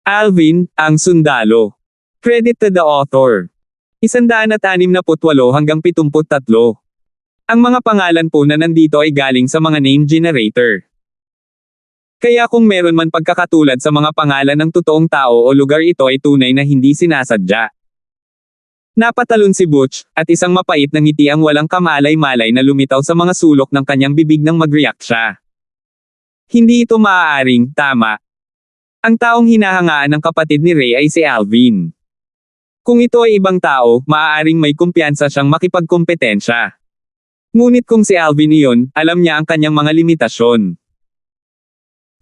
Alvin, ang sundalo. Credit to the author. 168 hanggang 73. Ang mga pangalan po na nandito ay galing sa mga name generator. Kaya kung meron man pagkakatulad sa mga pangalan ng totoong tao o lugar, ito ay tunay na hindi sinasadya. Napatalon si Butch, at isang mapait na ngiti ang walang kamalay-malay na lumitaw sa mga sulok ng kanyang bibig nang mag-react siya. Hindi ito maaaring tama. Ang taong hinahangaan ng kapatid ni Ray ay si Alvin. Kung ito ay ibang tao, maaaring may kumpiyansa siyang makipagkompetensya. Ngunit kung si Alvin iyon, alam niya ang kanyang mga limitasyon.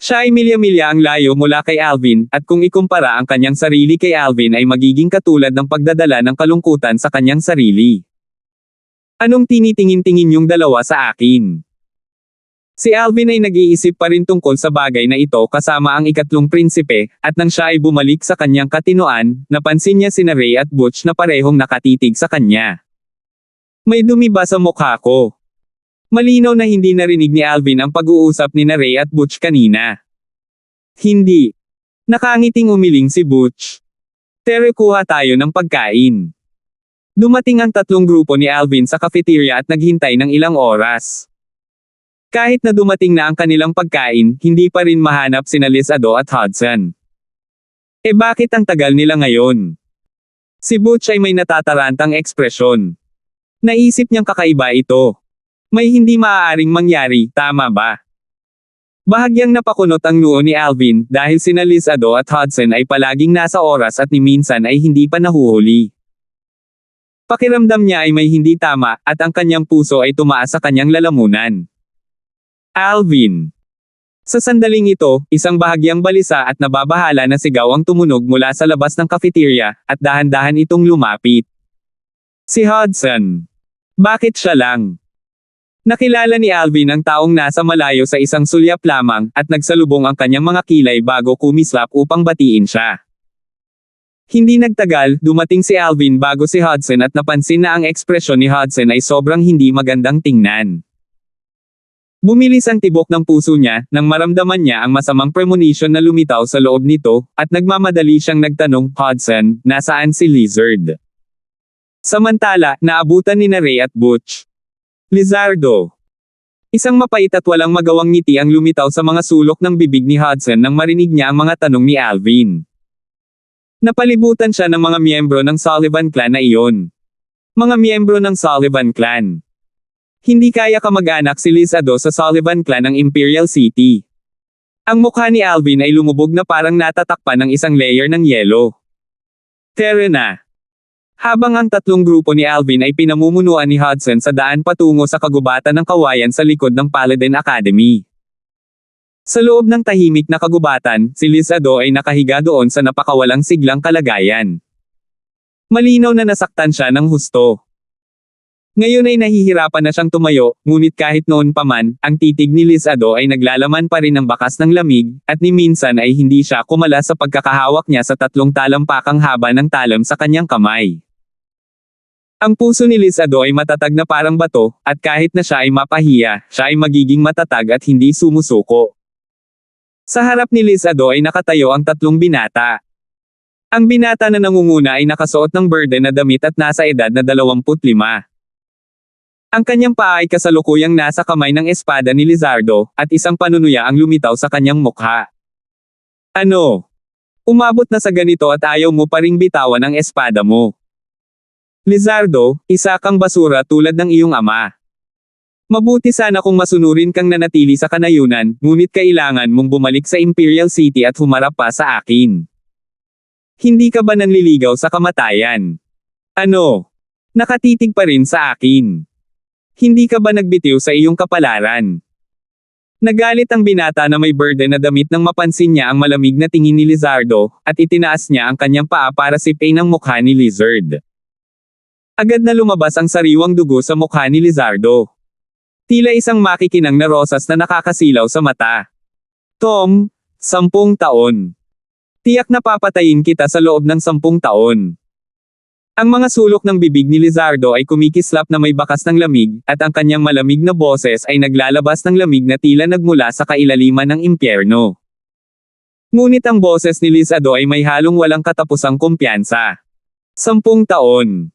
Siya ay milya-milya ang layo mula kay Alvin, at kung ikumpara ang kanyang sarili kay Alvin ay magiging katulad ng pagdadala ng kalungkutan sa kanyang sarili. Anong tinitingin-tingin yung dalawa sa akin? Si Alvin ay nag-iisip pa rin tungkol sa bagay na ito kasama ang ikatlong prinsipe, at nang siya ay bumalik sa kanyang katinoan, napansin niya sina Ray at Butch na parehong nakatitig sa kanya. May dumi ba sa mukha ko? Malinaw na hindi narinig ni Alvin ang pag-uusap ni Ray at Butch kanina. Hindi. Nakangiting umiling si Butch. Tere, kuha tayo ng pagkain. Dumating ang tatlong grupo ni Alvin sa cafeteria at naghintay ng ilang oras. Kahit na dumating na ang kanilang pagkain, hindi pa rin mahanap sina Lizardo at Hudson. Bakit ang tagal nila ngayon? Si Butch ay may natatarantang ekspresyon. Naisip niyang kakaiba ito. May hindi maaaring mangyari, tama ba? Bahagyang napakunot ang noo ni Alvin dahil sina Lizardo at Hudson ay palaging nasa oras at ni minsan ay hindi pa nahuhuli. Pakiramdam niya ay may hindi tama at ang kanyang puso ay tumaas sa kanyang lalamunan. Alvin. Sa sandaling ito, isang bahagyang balisa at nababahala na sigaw ang tumunog mula sa labas ng cafeteria, at dahan-dahan itong lumapit. Si Hudson. Bakit siya lang? Nakilala ni Alvin ang taong nasa malayo sa isang sulyap lamang, at nagsalubong ang kanyang mga kilay bago kumislap upang batiin siya. Hindi nagtagal, dumating si Alvin bago si Hudson at napansin na ang ekspresyon ni Hudson ay sobrang hindi magandang tingnan. Bumilis ang tibok ng puso niya, nang maramdaman niya ang masamang premonition na lumitaw sa loob nito, at nagmamadali siyang nagtanong, Hudson, nasaan si Lizard? Samantala, naabutan ni Ray at Butch. Lizardo. Isang mapait at walang magawang ngiti ang lumitaw sa mga sulok ng bibig ni Hudson nang marinig niya ang mga tanong ni Alvin. Napalibutan siya ng mga miyembro ng Sullivan Clan na iyon. Mga miyembro ng Sullivan Clan. Hindi kaya kamag-anak si Lizardo sa Sullivan Clan ng Imperial City. Ang mukha ni Alvin ay lumubog na parang natatakpan ng isang layer ng yelo. Tara na. Habang ang tatlong grupo ni Alvin ay pinamumunuan ni Hudson sa daan patungo sa kagubatan ng kawayan sa likod ng Paladin Academy. Sa loob ng tahimik na kagubatan, si Lizardo ay nakahiga doon sa napakawalang siglang kalagayan. Malinaw na nasaktan siya ng husto. Ngayon ay nahihirapan na siyang tumayo, ngunit kahit noon pa man, ang titig ni Lizardo ay naglalaman pa rin ng bakas ng lamig, at ni minsan ay hindi siya kumala sa pagkakahawak niya sa tatlong talampakang haba ng talam sa kanyang kamay. Ang puso ni Lizardo ay matatag na parang bato, at kahit na siya ay mapahiya, siya ay magiging matatag at hindi sumusuko. Sa harap ni Lizardo ay nakatayo ang tatlong binata. Ang binata na nangunguna ay nakasuot ng berde na damit at nasa edad na 25. Ang kanyang paa ay kasalukuyang nasa kamay ng espada ni Lizardo, at isang panunuya ang lumitaw sa kanyang mukha. Ano? Umabot na sa ganito at ayaw mo pa ring bitawan ang espada mo. Lizardo, isa kang basura tulad ng iyong ama. Mabuti sana kung masunurin kang nanatili sa kanayunan, ngunit kailangan mong bumalik sa Imperial City at humarap pa sa akin. Hindi ka ba nanliligaw sa kamatayan? Ano? Nakatitig pa rin sa akin. Hindi ka ba nagbitiw sa iyong kapalaran? Nagalit ang binata na may berde na damit nang mapansin niya ang malamig na tingin ni Lizardo, at itinaas niya ang kanyang paa para sipin ang mukha ni Lizard. Agad na lumabas ang sariwang dugo sa mukha ni Lizardo. Tila isang makikinang na rosas na nakakasilaw sa mata. Tom, 10 taon. Tiyak na papatayin kita sa loob ng 10 taon. Ang mga sulok ng bibig ni Lizardo ay kumikislap na may bakas ng lamig, at ang kanyang malamig na boses ay naglalabas ng lamig na tila nagmula sa kailaliman ng impyerno. Ngunit ang boses ni Lizardo ay may halong walang katapusang kumpiyansa. 10 taon.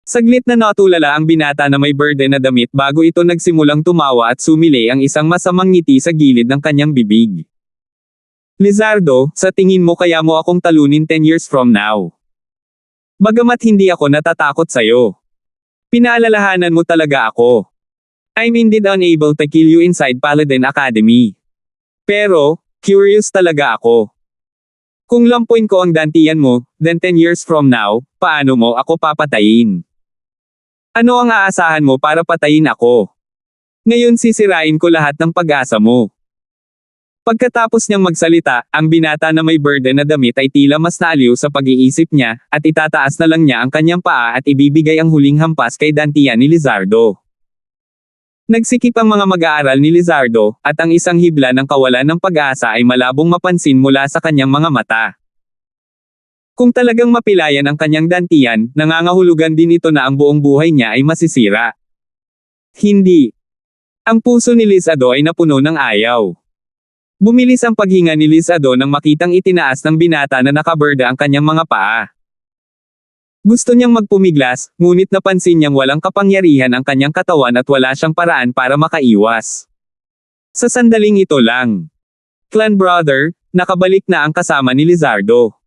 Saglit na natulala ang binata na may burden na damit bago ito nagsimulang tumawa at sumili ang isang masamang ngiti sa gilid ng kanyang bibig. Lizardo, sa tingin mo kaya mo akong talunin 10 years from now? Bagamat hindi ako natatakot sa'yo. Pinaalalahanan mo talaga ako. I'm indeed unable to kill you inside Paladin Academy. Pero, curious talaga ako. Kung lampuin ko ang dantian mo, then 10 years from now, paano mo ako papatayin? Ano ang aasahan mo para patayin ako? Ngayon sisirain ko lahat ng pag-asa mo. Pagkatapos niyang magsalita, ang binata na may burden na damit ay tila mas naaliw sa pag-iisip niya, at itataas na lang niya ang kanyang paa at ibibigay ang huling hampas kay dantian ni Lizardo. Nagsikip ang mga mag-aaral ni Lizardo, at ang isang hibla ng kawalan ng pag-asa ay malabong mapansin mula sa kanyang mga mata. Kung talagang mapilayan ang kanyang dantian, nangangahulugan din ito na ang buong buhay niya ay masisira. Hindi. Ang puso ni Lizardo ay napuno ng ayaw. Bumilis ang paghinga ni Lizardo nang makitang itinaas ng binata na nakaberda ang kanyang mga paa. Gusto niyang magpumiglas, ngunit napansin niyang walang kapangyarihan ang kanyang katawan at wala siyang paraan para makaiwas. Sa sandaling ito lang. Clan brother, nakabalik na ang kasama ni Lizardo.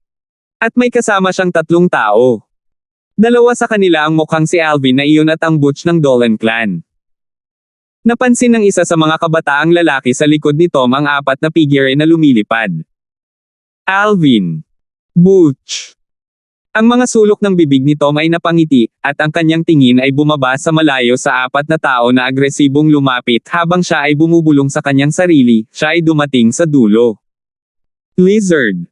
At may kasama siyang 3 tao. 2 sa kanila ang mukhang si Alvin na iyon at ang butch ng Dolan clan. Napansin ng isa sa mga kabataang lalaki sa likod ni Tom ang 4 na figure na lumilipad. Alvin. Butch. Ang mga sulok ng bibig ni Tom ay napangiti, at ang kanyang tingin ay bumaba sa malayo sa 4 na tao na agresibong lumapit habang siya ay bumubulong sa kanyang sarili, siya ay dumating sa dulo. Lizard.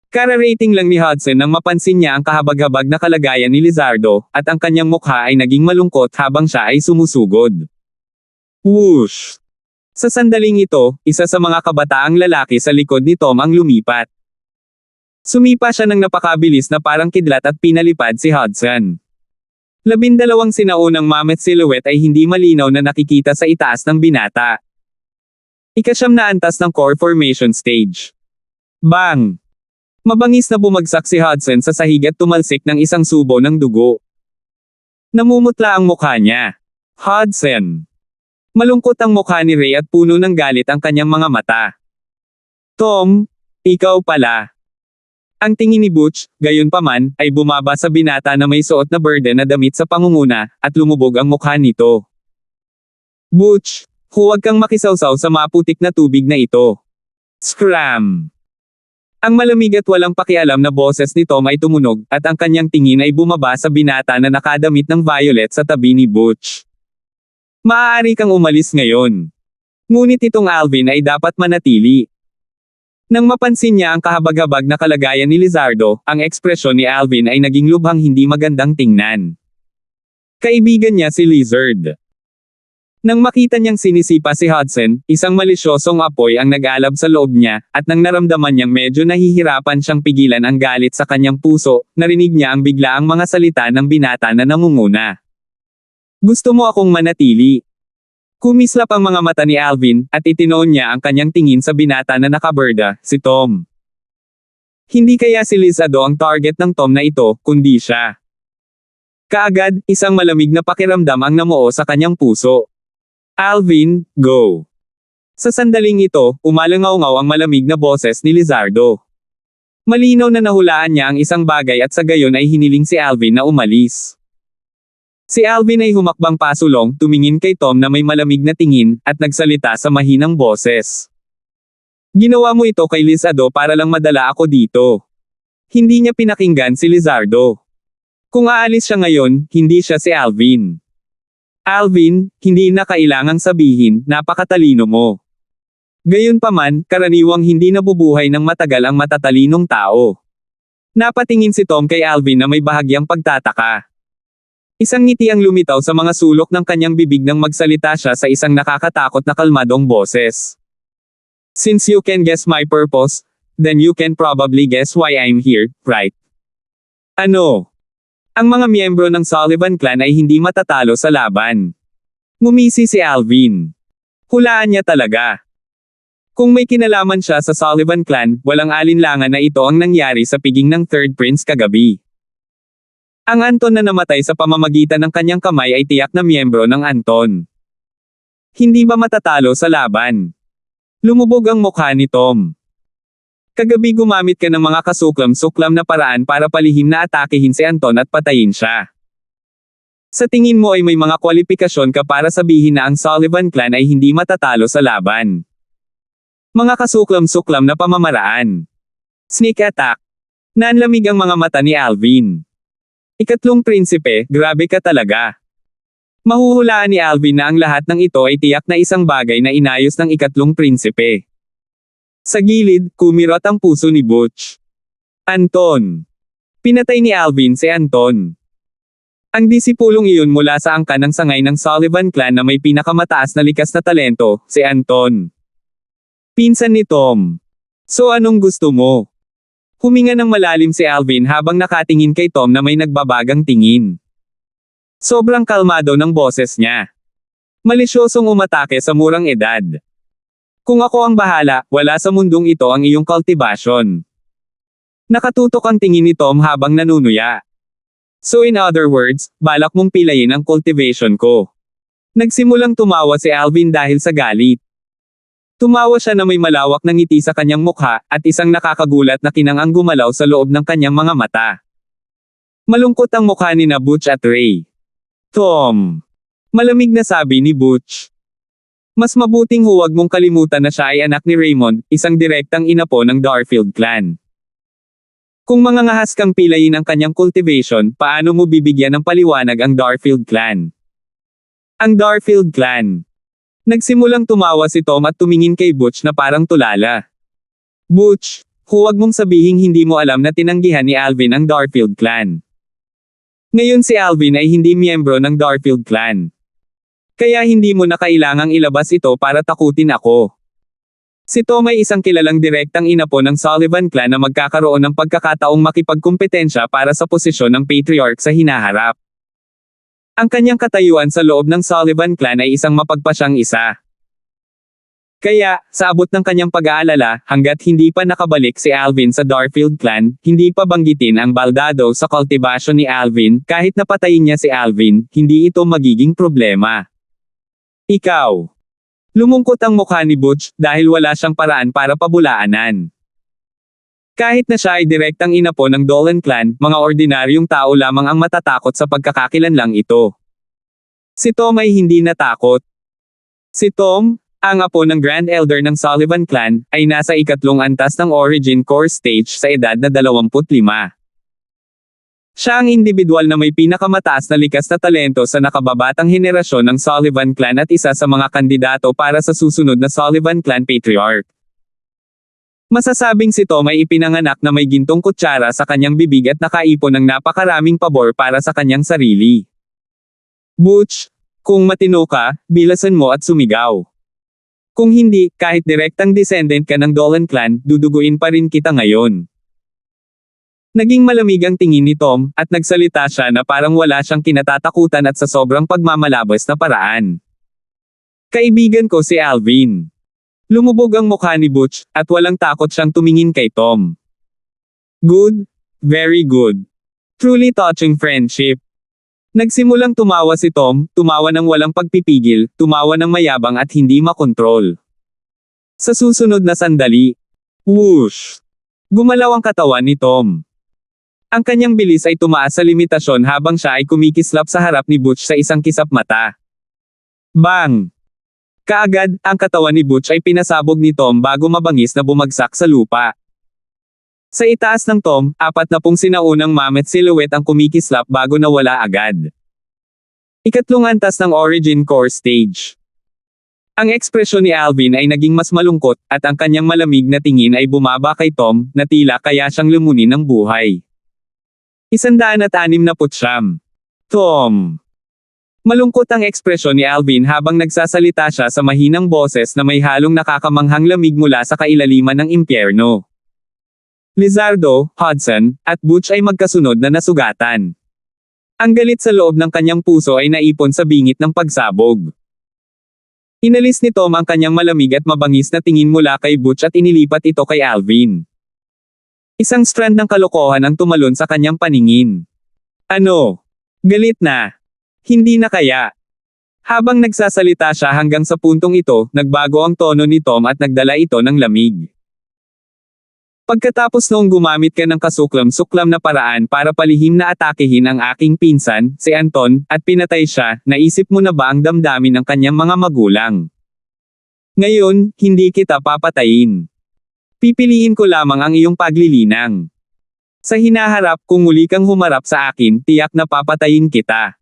Kararating lang ni Hudson nang mapansin niya ang kahabag-habag na kalagayan ni Lizardo, at ang kanyang mukha ay naging malungkot habang siya ay sumusugod. Whoosh! Sa sandaling ito, isa sa mga kabataang lalaki sa likod ni Tom ang lumipat. Sumipa siya ng napakabilis na parang kidlat at pinalipad si Hudson. 12 sinaunang mammoth silhouette ay hindi malinaw na nakikita sa itaas ng binata. 9 na antas ng core formation stage. Bang! Mabangis na bumagsak si Hudson sa sahig at tumalsik ng isang subo ng dugo. Namumutla ang mukha niya. Hudson! Malungkot ang mukha ni Ray at puno ng galit ang kanyang mga mata. Tom, ikaw pala. Ang tingin ni Butch, gayunpaman, ay bumaba sa binata na may suot na burden na damit sa pangunguna, at lumubog ang mukha nito. Butch, huwag kang makisawsaw sa maputik na tubig na ito. Scram! Ang malamig at walang pakialam na boses ni Tom ay tumunog, at ang kanyang tingin ay bumaba sa binata na nakadamit ng violet sa tabi ni Butch. Maaari kang umalis ngayon. Ngunit itong Alvin ay dapat manatili. Nang mapansin niya ang kahabag-habag na kalagayan ni Lizardo, ang ekspresyon ni Alvin ay naging lubhang hindi magandang tingnan. Kaibigan niya si Lizard. Nang makita niyang sinisipa si Hudson, isang malisyosong apoy ang nag-alab sa loob niya, at nang naramdaman niyang medyo nahihirapan siyang pigilan ang galit sa kanyang puso, narinig niya ang biglaang mga salita ng binata na nangunguna. Gusto mo akong manatili? Kumislap ang mga mata ni Alvin, at itinoon niya ang kanyang tingin sa binata na nakaberda, si Tom. Hindi kaya si Lizardo ang target ng Tom na ito, kundi siya. Kaagad, isang malamig na pakiramdam ang namuo sa kanyang puso. Alvin, go! Sa sandaling ito, umalangaw-ngaw ang malamig na boses ni Lizardo. Malinaw na nahulaan niya ang isang bagay at sa gayon ay hiniling si Alvin na umalis. Si Alvin ay humakbang pasulong, tumingin kay Tom na may malamig na tingin, at nagsalita sa mahinang boses. Ginawa mo ito kay Lizardo para lang madala ako dito. Hindi niya pinakinggan si Lizardo. Kung aalis siya ngayon, hindi siya si Alvin. Alvin, hindi na kailangang sabihin, napakatalino mo. Gayunpaman, karaniwang hindi nabubuhay ng matagal ang matatalinong tao. Napatingin si Tom kay Alvin na may bahagyang pagtataka. Isang ngiti ang lumitaw sa mga sulok ng kanyang bibig nang magsalita siya sa isang nakakatakot na kalmadong boses. Since you can guess my purpose, then you can probably guess why I'm here, right? Ano? Ang mga miyembro ng Sullivan clan ay hindi matatalo sa laban. Ngumisi si Alvin. Hulaan niya talaga. Kung may kinalaman siya sa Sullivan clan, walang alinlangan na ito ang nangyari sa piging ng Third Prince kagabi. Ang Anton na namatay sa pamamagitan ng kanyang kamay ay tiyak na miyembro ng Anton. Hindi ba matatalo sa laban? Lumubog ang mukha ni Tom. Kagabi gumamit ka ng mga kasuklam-suklam na paraan para palihim na atakehin si Anton at patayin siya. Sa tingin mo ay may mga kwalifikasyon ka para sabihin na ang Sullivan clan ay hindi matatalo sa laban. Mga kasuklam-suklam na pamamaraan. Sneak attack. Nanlamig ang mga mata ni Alvin. Ikatlong prinsipe, grabe ka talaga. Mahuhulaan ni Alvin na ang lahat ng ito ay tiyak na isang bagay na inayos ng ikatlong prinsipe. Sa gilid, kumirot ang puso ni Butch. Anton. Pinatay ni Alvin si Anton. Ang disipulong iyon mula sa angkan ng sangay ng Sullivan clan na may pinakamataas na likas na talento, si Anton. Pinsan ni Tom. So anong gusto mo? Huminga ng malalim si Alvin habang nakatingin kay Tom na may nagbabagang tingin. Sobrang kalmado ng boses niya. Malisyosong umatake sa murang edad. Kung ako ang bahala, wala sa mundong ito ang iyong kultivasyon. Nakatutok ang tingin ni Tom habang nanunuya. So in other words, balak mong pilayin ang cultivation ko. Nagsimulang tumawa si Alvin dahil sa galit. Tumawa siya na may malawak na ngiti sa kanyang mukha, at isang nakakagulat na kinang gumalaw sa loob ng kanyang mga mata. Malungkot ang mukha ni na Butch at Ray. Tom. Malamig na sabi ni Butch. Mas mabuting huwag mong kalimutan na siya ay anak ni Raymond, isang direktang inapo ng Darfield clan. Kung mangangahas kang pilayin ang kanyang cultivation, paano mo bibigyan ng paliwanag ang Darfield clan? Ang Darfield clan. Nagsimulang tumawa si Tom at tumingin kay Butch na parang tulala. Butch, huwag mong sabihing hindi mo alam na tinanggihan ni Alvin ang Darfield clan. Ngayon si Alvin ay hindi miyembro ng Darfield clan. Kaya hindi mo na kailangang ilabas ito para takutin ako. Si Tom ay isang kilalang direktang inapo ng Sullivan clan na magkakaroon ng pagkakataong makipagkumpetensya para sa posisyon ng patriarch sa hinaharap. Ang kanyang katayuan sa loob ng Sullivan clan ay isang mapagpasyang isa. Kaya, sa abot ng kanyang pag-aalala, hanggat hindi pa nakabalik si Alvin sa Darfield clan, hindi pa banggitin ang baldado sa cultivation ni Alvin, kahit napatayin niya si Alvin, hindi ito magiging problema. Ikaw. Lumungkot ang mukha ni Butch, dahil wala siyang paraan para pabulaanan. Kahit na siya ay direktang inapo ng Dolan clan, mga ordinaryong tao lamang ang matatakot sa pagkakakilanlang ito. Si Tom ay hindi natakot. Si Tom, ang apo ng Grand Elder ng Sullivan clan, ay nasa ikatlong antas ng Origin Core Stage sa edad na 25. Siya ang individual na may pinakamataas na likas na talento sa nakababatang henerasyon ng Sullivan clan at isa sa mga kandidato para sa susunod na Sullivan clan patriarch. Masasabing si Tom ay ipinanganak na may gintong kutsara sa kanyang bibig at nakaipon ng napakaraming pabor para sa kanyang sarili. Butch, kung matino ka, bilasan mo at sumigaw. Kung hindi, kahit direktang descendant ka ng Dolan clan, duduguin pa rin kita ngayon. Naging malamig ang tingin ni Tom, at nagsalita siya na parang wala siyang kinatatakutan at sa sobrang pagmamalabas na paraan. Kaibigan ko si Alvin. Lumubog ang mukha ni Butch, at walang takot siyang tumingin kay Tom. Good. Very good. Truly touching friendship. Nagsimulang tumawa si Tom, tumawa ng walang pagpipigil, tumawa ng mayabang at hindi makontrol. Sa susunod na sandali, whoosh! Gumalaw ang katawan ni Tom. Ang kanyang bilis ay tumaas sa limitasyon habang siya ay kumikislap sa harap ni Butch sa isang kisap mata. Bang! Kaagad, ang katawan ni Butch ay pinasabog ni Tom bago mabangis na bumagsak sa lupa. Sa itaas ng Tom, 40 sinaunang mammoth silhouette ang kumikislap bago nawala agad. Ikatlong antas ng Origin Core Stage. Ang ekspresyon ni Alvin ay naging mas malungkot, at ang kanyang malamig na tingin ay bumaba kay Tom, na tila kaya siyang lumunin ng buhay. 169. Tom. Malungkot ang ekspresyon ni Alvin habang nagsasalita siya sa mahinang boses na may halong nakakamanghang lamig mula sa kailaliman ng impyerno. Lizardo, Hudson, at Butch ay magkasunod na nasugatan. Ang galit sa loob ng kanyang puso ay naipon sa bingit ng pagsabog. Inalis ni Tom ang kanyang malamig at mabangis na tingin mula kay Butch at inilipat ito kay Alvin. Isang strand ng kalokohan ang tumalon sa kanyang paningin. Ano? Galit na? Hindi na kaya? Habang nagsasalita siya hanggang sa puntong ito, nagbago ang tono ni Tom at nagdala ito ng lamig. Pagkatapos noong gumamit ka ng kasuklam-suklam na paraan para palihim na atakehin ang aking pinsan, si Anton, at pinatay siya, naisip mo na ba ang damdamin ng kanyang mga magulang? Ngayon, hindi kita papatayin. Pipiliin ko lamang ang iyong paglilinang. Sa hinaharap, kung muli kang humarap sa akin, tiyak na papatayin kita.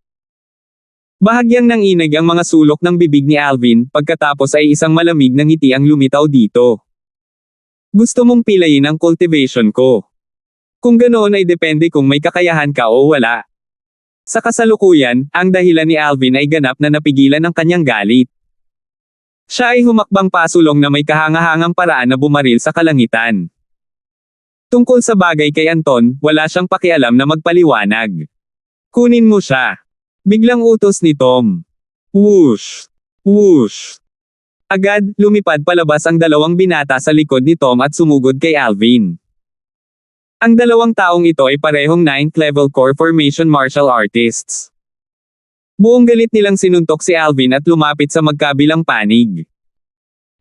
Bahagyang nanginig ang mga sulok ng bibig ni Alvin, pagkatapos ay isang malamig na ngiti ang lumitaw dito. Gusto mong pilayin ang cultivation ko. Kung ganoon ay depende kung may kakayahan ka o wala. Sa kasalukuyan, ang dahilan ni Alvin ay ganap na napigilan ang kanyang galit. Siya ay humakbang pasulong na may kahangahangang paraan na bumaril sa kalangitan. Tungkol sa bagay kay Anton, wala siyang pakialam na magpaliwanag. Kunin mo siya. Biglang utos ni Tom. Whoosh! Whoosh! Agad, lumipad palabas ang dalawang binata sa likod ni Tom at sumugod kay Alvin. Ang dalawang taong ito ay parehong 9th level core formation martial artists. Buong galit nilang sinuntok si Alvin at lumapit sa magkabilang panig.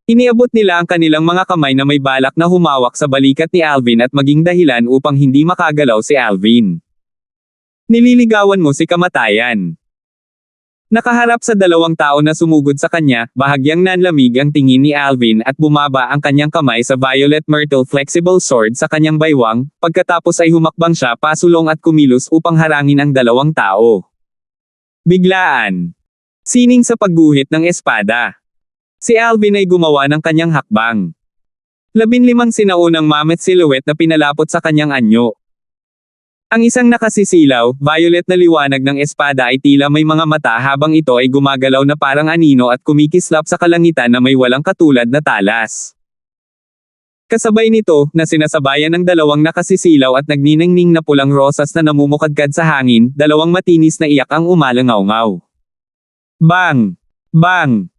Iniabot nila ang kanilang mga kamay na may balak na humawak sa balikat ni Alvin at maging dahilan upang hindi makagalaw si Alvin. Nililigawan mo si kamatayan. Nakaharap sa dalawang tao na sumugod sa kanya, bahagyang nanlamig ang tingin ni Alvin at bumaba ang kanyang kamay sa Violet Myrtle Flexible Sword sa kanyang baywang, pagkatapos ay humakbang siya pasulong at kumilos upang harangin ang dalawang tao. Biglaan. Sining sa pagguhit ng espada. Si Alvin ay gumawa ng kanyang hakbang. 15 sinaunang mammoth silhouette na pinalapot sa kanyang anyo. Ang isang nakasisilaw, violet na liwanag ng espada ay tila may mga mata habang ito ay gumagalaw na parang anino at kumikislap sa kalangitan na may walang katulad na talas. Kasabay nito, na sinasabayan ng dalawang nakasisilaw at nagniningning na pulang rosas na namumukadkad sa hangin, dalawang matinis na iyak ang umalangaw-ngaw. Bang! Bang!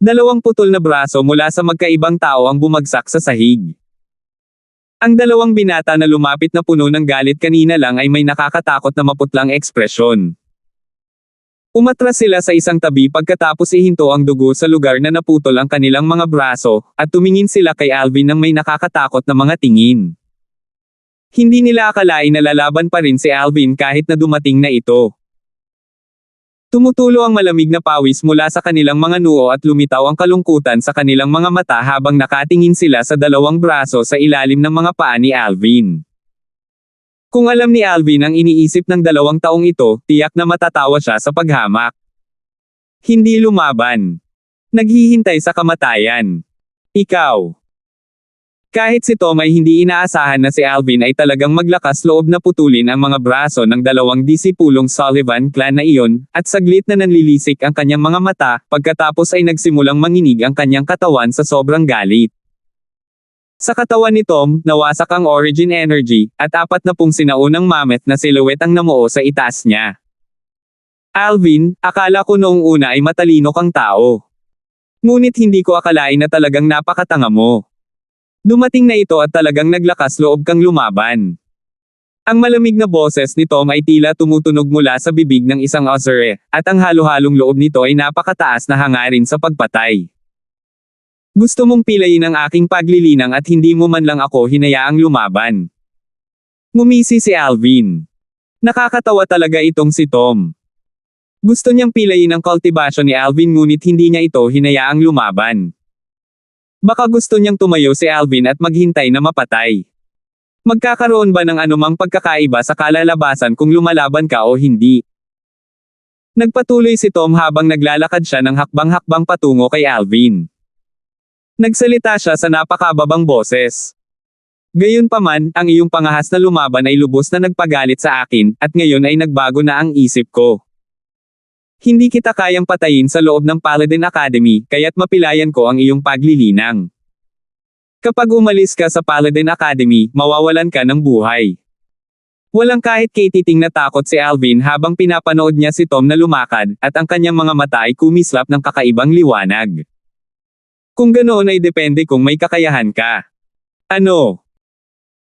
Dalawang putol na braso mula sa magkaibang tao ang bumagsak sa sahig. Ang dalawang binata na lumapit na puno ng galit kanina lang ay may nakakatakot na maputlang ekspresyon. Umatras sila sa isang tabi pagkatapos ihinto ang dugo sa lugar na naputol ang kanilang mga braso, at tumingin sila kay Alvin ng may nakakatakot na mga tingin. Hindi nila akalain na lalaban pa rin si Alvin kahit na dumating na ito. Tumutulo ang malamig na pawis mula sa kanilang mga noo at lumitaw ang kalungkutan sa kanilang mga mata habang nakatingin sila sa dalawang braso sa ilalim ng mga paa ni Alvin. Kung alam ni Alvin ang iniisip ng dalawang taong ito, tiyak na matatawa siya sa paghamak. Hindi lumaban. Naghihintay sa kamatayan. Ikaw. Kahit si Tom ay hindi inaasahan na si Alvin ay talagang maglakas loob na putulin ang mga braso ng dalawang disipulong Sullivan clan na iyon, at saglit na nanlilisik ang kanyang mga mata, pagkatapos ay nagsimulang manginig ang kanyang katawan sa sobrang galit. Sa katawan ni Tom, nawasak ang origin energy, at 40 sinaunang mammoth na silhouette ang namuo sa itaas niya. Alvin, akala ko noong una ay matalino kang tao. Ngunit hindi ko akalain na talagang napakatanga mo. Dumating na ito at talagang naglakas loob kang lumaban. Ang malamig na boses ni Tom ay tila tumutunog mula sa bibig ng isang Ozere, at ang halo-halong loob nito ay napakataas na hangarin sa pagpatay. Gusto mong pilayin ang aking paglilinang at hindi mo man lang ako hinayaang lumaban. Ngumisi si Alvin. Nakakatawa talaga itong si Tom. Gusto niyang pilayin ang cultivation ni Alvin ngunit hindi niya ito hinayaang lumaban. Baka gusto niyang tumayo si Alvin at maghintay na mapatay. Magkakaroon ba ng anumang pagkakaiba sa kalalabasan kung lumalaban ka o hindi? Nagpatuloy si Tom habang naglalakad siya ng hakbang-hakbang patungo kay Alvin. Nagsalita siya sa napakababang boses. Gayunpaman, ang iyong pangahas na lumaban ay lubos na nagpagalit sa akin, at ngayon ay nagbago na ang isip ko. Hindi kita kayang patayin sa loob ng Paladin Academy, kaya't mapilayan ko ang iyong paglilinang. Kapag umalis ka sa Paladin Academy, mawawalan ka ng buhay. Walang kahit kaititing na takot si Alvin habang pinapanood niya si Tom na lumakad, at ang kanyang mga mata ay kumislap ng kakaibang liwanag. Kung ganoon ay depende kung may kakayahan ka. Ano?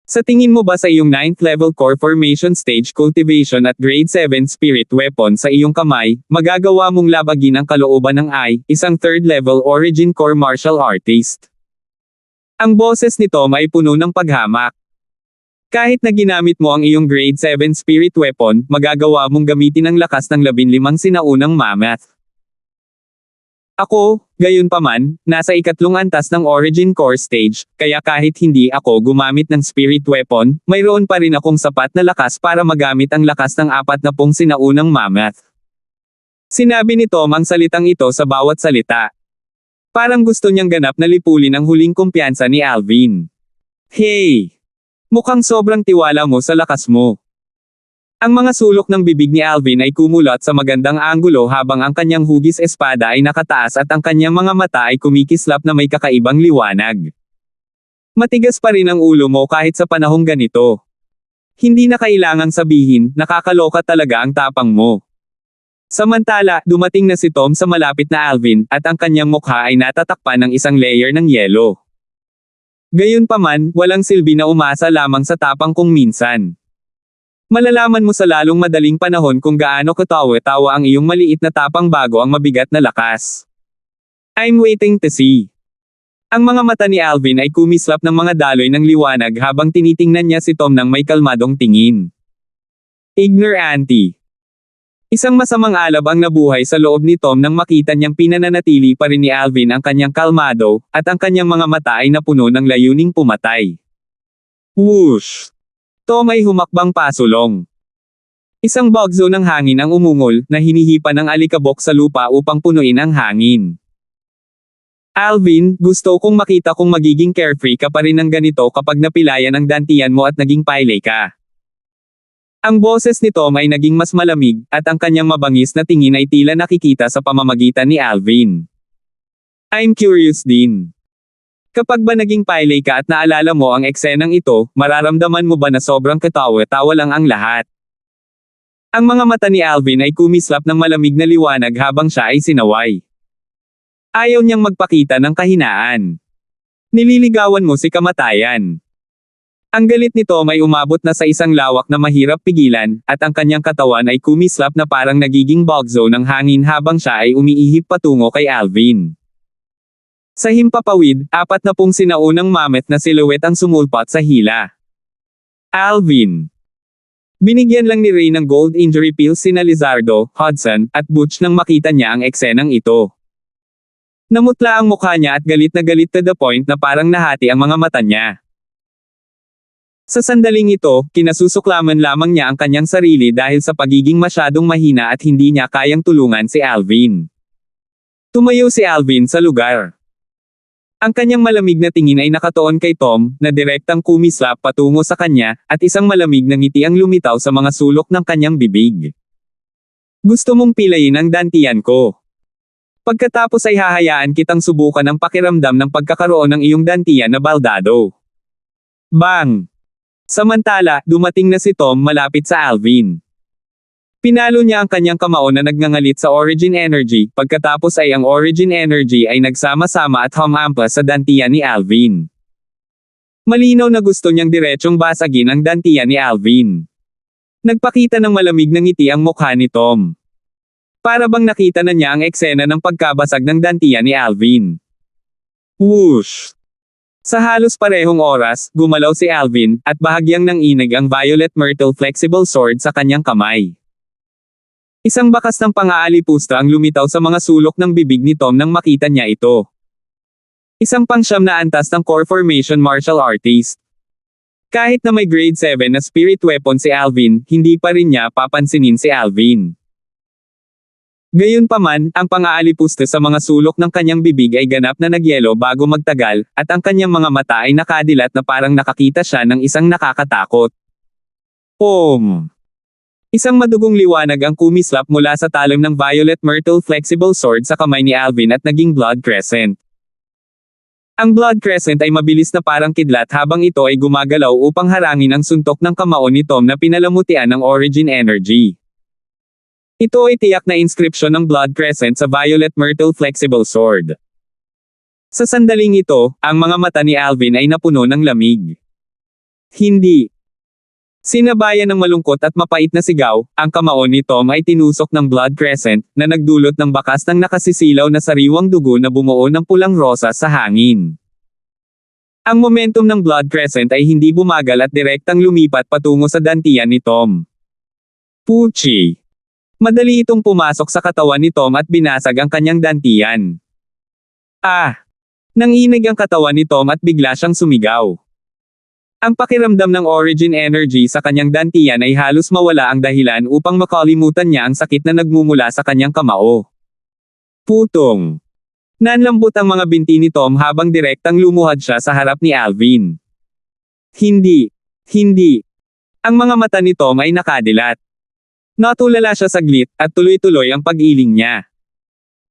Sa tingin mo ba sa iyong 9th level core formation stage cultivation at grade 7 spirit weapon sa iyong kamay, magagawa mong labagin ang kalooban ng isang 3rd level origin core martial artist? Ang boses ni Tom ay puno ng paghamak. Kahit na ginamit mo ang iyong grade 7 spirit weapon, magagawa mong gamitin ang lakas ng 15 sinaunang mammoth. Ako, gayunpaman, nasa ikatlong antas ng origin core stage, kaya kahit hindi ako gumamit ng spirit weapon, mayroon pa rin akong sapat na lakas para magamit ang lakas ng 40 sinaunang mammoth. Sinabi ni Tom ang salitang ito sa bawat salita. Parang gusto niyang ganap na lipulin ang huling kumpiyansa ni Alvin. Hey! Mukhang sobrang tiwala mo sa lakas mo. Ang mga sulok ng bibig ni Alvin ay kumulot sa magandang anggulo habang ang kanyang hugis espada ay nakataas at ang kanyang mga mata ay kumikislap na may kakaibang liwanag. Matigas pa rin ang ulo mo kahit sa panahong ganito. Hindi na kailangang sabihin, nakakaloka talaga ang tapang mo. Samantala, dumating na si Tom sa malapit na Alvin, at ang kanyang mukha ay natatakpan ng isang layer ng yelo. Gayunpaman, walang silbi na umasa lamang sa tapang kung minsan. Malalaman mo sa lalong madaling panahon kung gaano katawa-tawa ang iyong maliit na tapang bago ang mabigat na lakas. I'm waiting to see. Ang mga mata ni Alvin ay kumislap ng mga daloy ng liwanag habang tinitingnan niya si Tom ng may kalmadong tingin. Ignorante. Isang masamang alab ang nabuhay sa loob ni Tom nang makita niyang pinananatili pa rin ni Alvin ang kanyang kalmado, at ang kanyang mga mata ay napuno ng layuning pumatay. Whoosh! Tom ay humakbang pasulong. Isang bagzo ng hangin ang umungol, na hinihipa ng alikabok sa lupa upang punuin ang hangin. Alvin, gusto kong makita kung magiging carefree ka pa rin ng ganito kapag napilayan ang dantian mo at naging paylay ka. Ang boses ni Tom ay naging mas malamig, at ang kanyang mabangis na tingin ay tila nakikita sa pamamagitan ni Alvin. I'm curious din. Kapag ba naging paylay ka at naalala mo ang eksenang ito, mararamdaman mo ba na sobrang katawa-tawa lang ang lahat? Ang mga mata ni Alvin ay kumislap ng malamig na liwanag habang siya ay sinaway. Ayaw niyang magpakita ng kahinaan. Nililigawan mo si kamatayan. Ang galit ni Tom ay umabot na sa isang lawak na mahirap pigilan, at ang kanyang katawan ay kumislap na parang nagiging bagzo ng hangin habang siya ay umiihip patungo kay Alvin. Sa himpapawid, 40 sinaunang mammoth na silhouette ang sumulpat sa hila. Alvin. Binigyan lang ni Ray ng gold injury pills sina Lizardo, Hudson, at Butch nang makita niya ang eksenang ito. Namutla ang mukha niya at galit na galit to the point na parang nahati ang mga mata niya. Sa sandaling ito, kinasusuklaman lamang niya ang kanyang sarili dahil sa pagiging masyadong mahina at hindi niya kayang tulungan si Alvin. Tumayo si Alvin sa lugar. Ang kanyang malamig na tingin ay nakatuon kay Tom, na direktang kumislap patungo sa kanya, at isang malamig na ngiti ang lumitaw sa mga sulok ng kanyang bibig. Gusto mong pilayin ang dantian ko. Pagkatapos ay hahayaan kitang subukan ang pakiramdam ng pagkakaroon ng iyong dantian na baldado. Bang! Samantala, dumating na si Tom malapit sa Alvin. Pinalo niya ang kanyang kamao na nagngangalit sa Origin Energy, pagkatapos ay ang Origin Energy ay nagsama-sama at humampa sa dantian ni Alvin. Malinaw na gusto niyang diretsong basagin ang dantian ni Alvin. Nagpakita ng malamig na ngiti ang mukha ni Tom. Para bang nakita na niya ang eksena ng pagkabasag ng dantian ni Alvin. Whoosh! Sa halos parehong oras, gumalaw si Alvin, at bahagyang nanginig ang Violet Myrtle Flexible Sword sa kanyang kamay. Isang bakas ng pang-aalipusta ang lumitaw sa mga sulok ng bibig ni Tom nang makita niya ito. Isang pang-siyam na antas ng core formation martial artist. Kahit na may grade 7 na spirit weapon si Alvin, hindi pa rin niya papansinin si Alvin. Gayunpaman, ang pang-aalipusta sa mga sulok ng kanyang bibig ay ganap na nagyelo bago magtagal, at ang kanyang mga mata ay nakadilat na parang nakakita siya ng isang nakakatakot. Isang madugong liwanag ang kumislap mula sa talim ng Violet Myrtle Flexible Sword sa kamay ni Alvin at naging Blood Crescent. Ang Blood Crescent ay mabilis na parang kidlat habang ito ay gumagalaw upang harangin ang suntok ng kamao ni Tom na pinalamutian ng Origin Energy. Ito ay tiyak na inscription ng Blood Crescent sa Violet Myrtle Flexible Sword. Sa sandaling ito, ang mga mata ni Alvin ay napuno ng lamig. Hindi. Sinabayan ng malungkot at mapait na sigaw, ang kamao ni Tom ay tinusok ng blood crescent, na nagdulot ng bakas ng nakasisilaw na sariwang dugo na bumuo ng pulang rosa sa hangin. Ang momentum ng blood crescent ay hindi bumagal at direktang lumipat patungo sa dantian ni Tom. Puchi! Madali itong pumasok sa katawan ni Tom at binasag ang kanyang dantian. Ah! Nanginig ang katawan ni Tom at bigla siyang sumigaw. Ang pakiramdam ng origin energy sa kanyang dantian ay halos mawala ang dahilan upang makalimutan niya ang sakit na nagmumula sa kanyang kamao. Putong! Nanlambot ang mga binti ni Tom habang direktang lumuhad siya sa harap ni Alvin. Hindi. Hindi. Ang mga mata ni Tom ay nakadilat. Natulala siya saglit, at tuloy-tuloy ang pag-iling niya.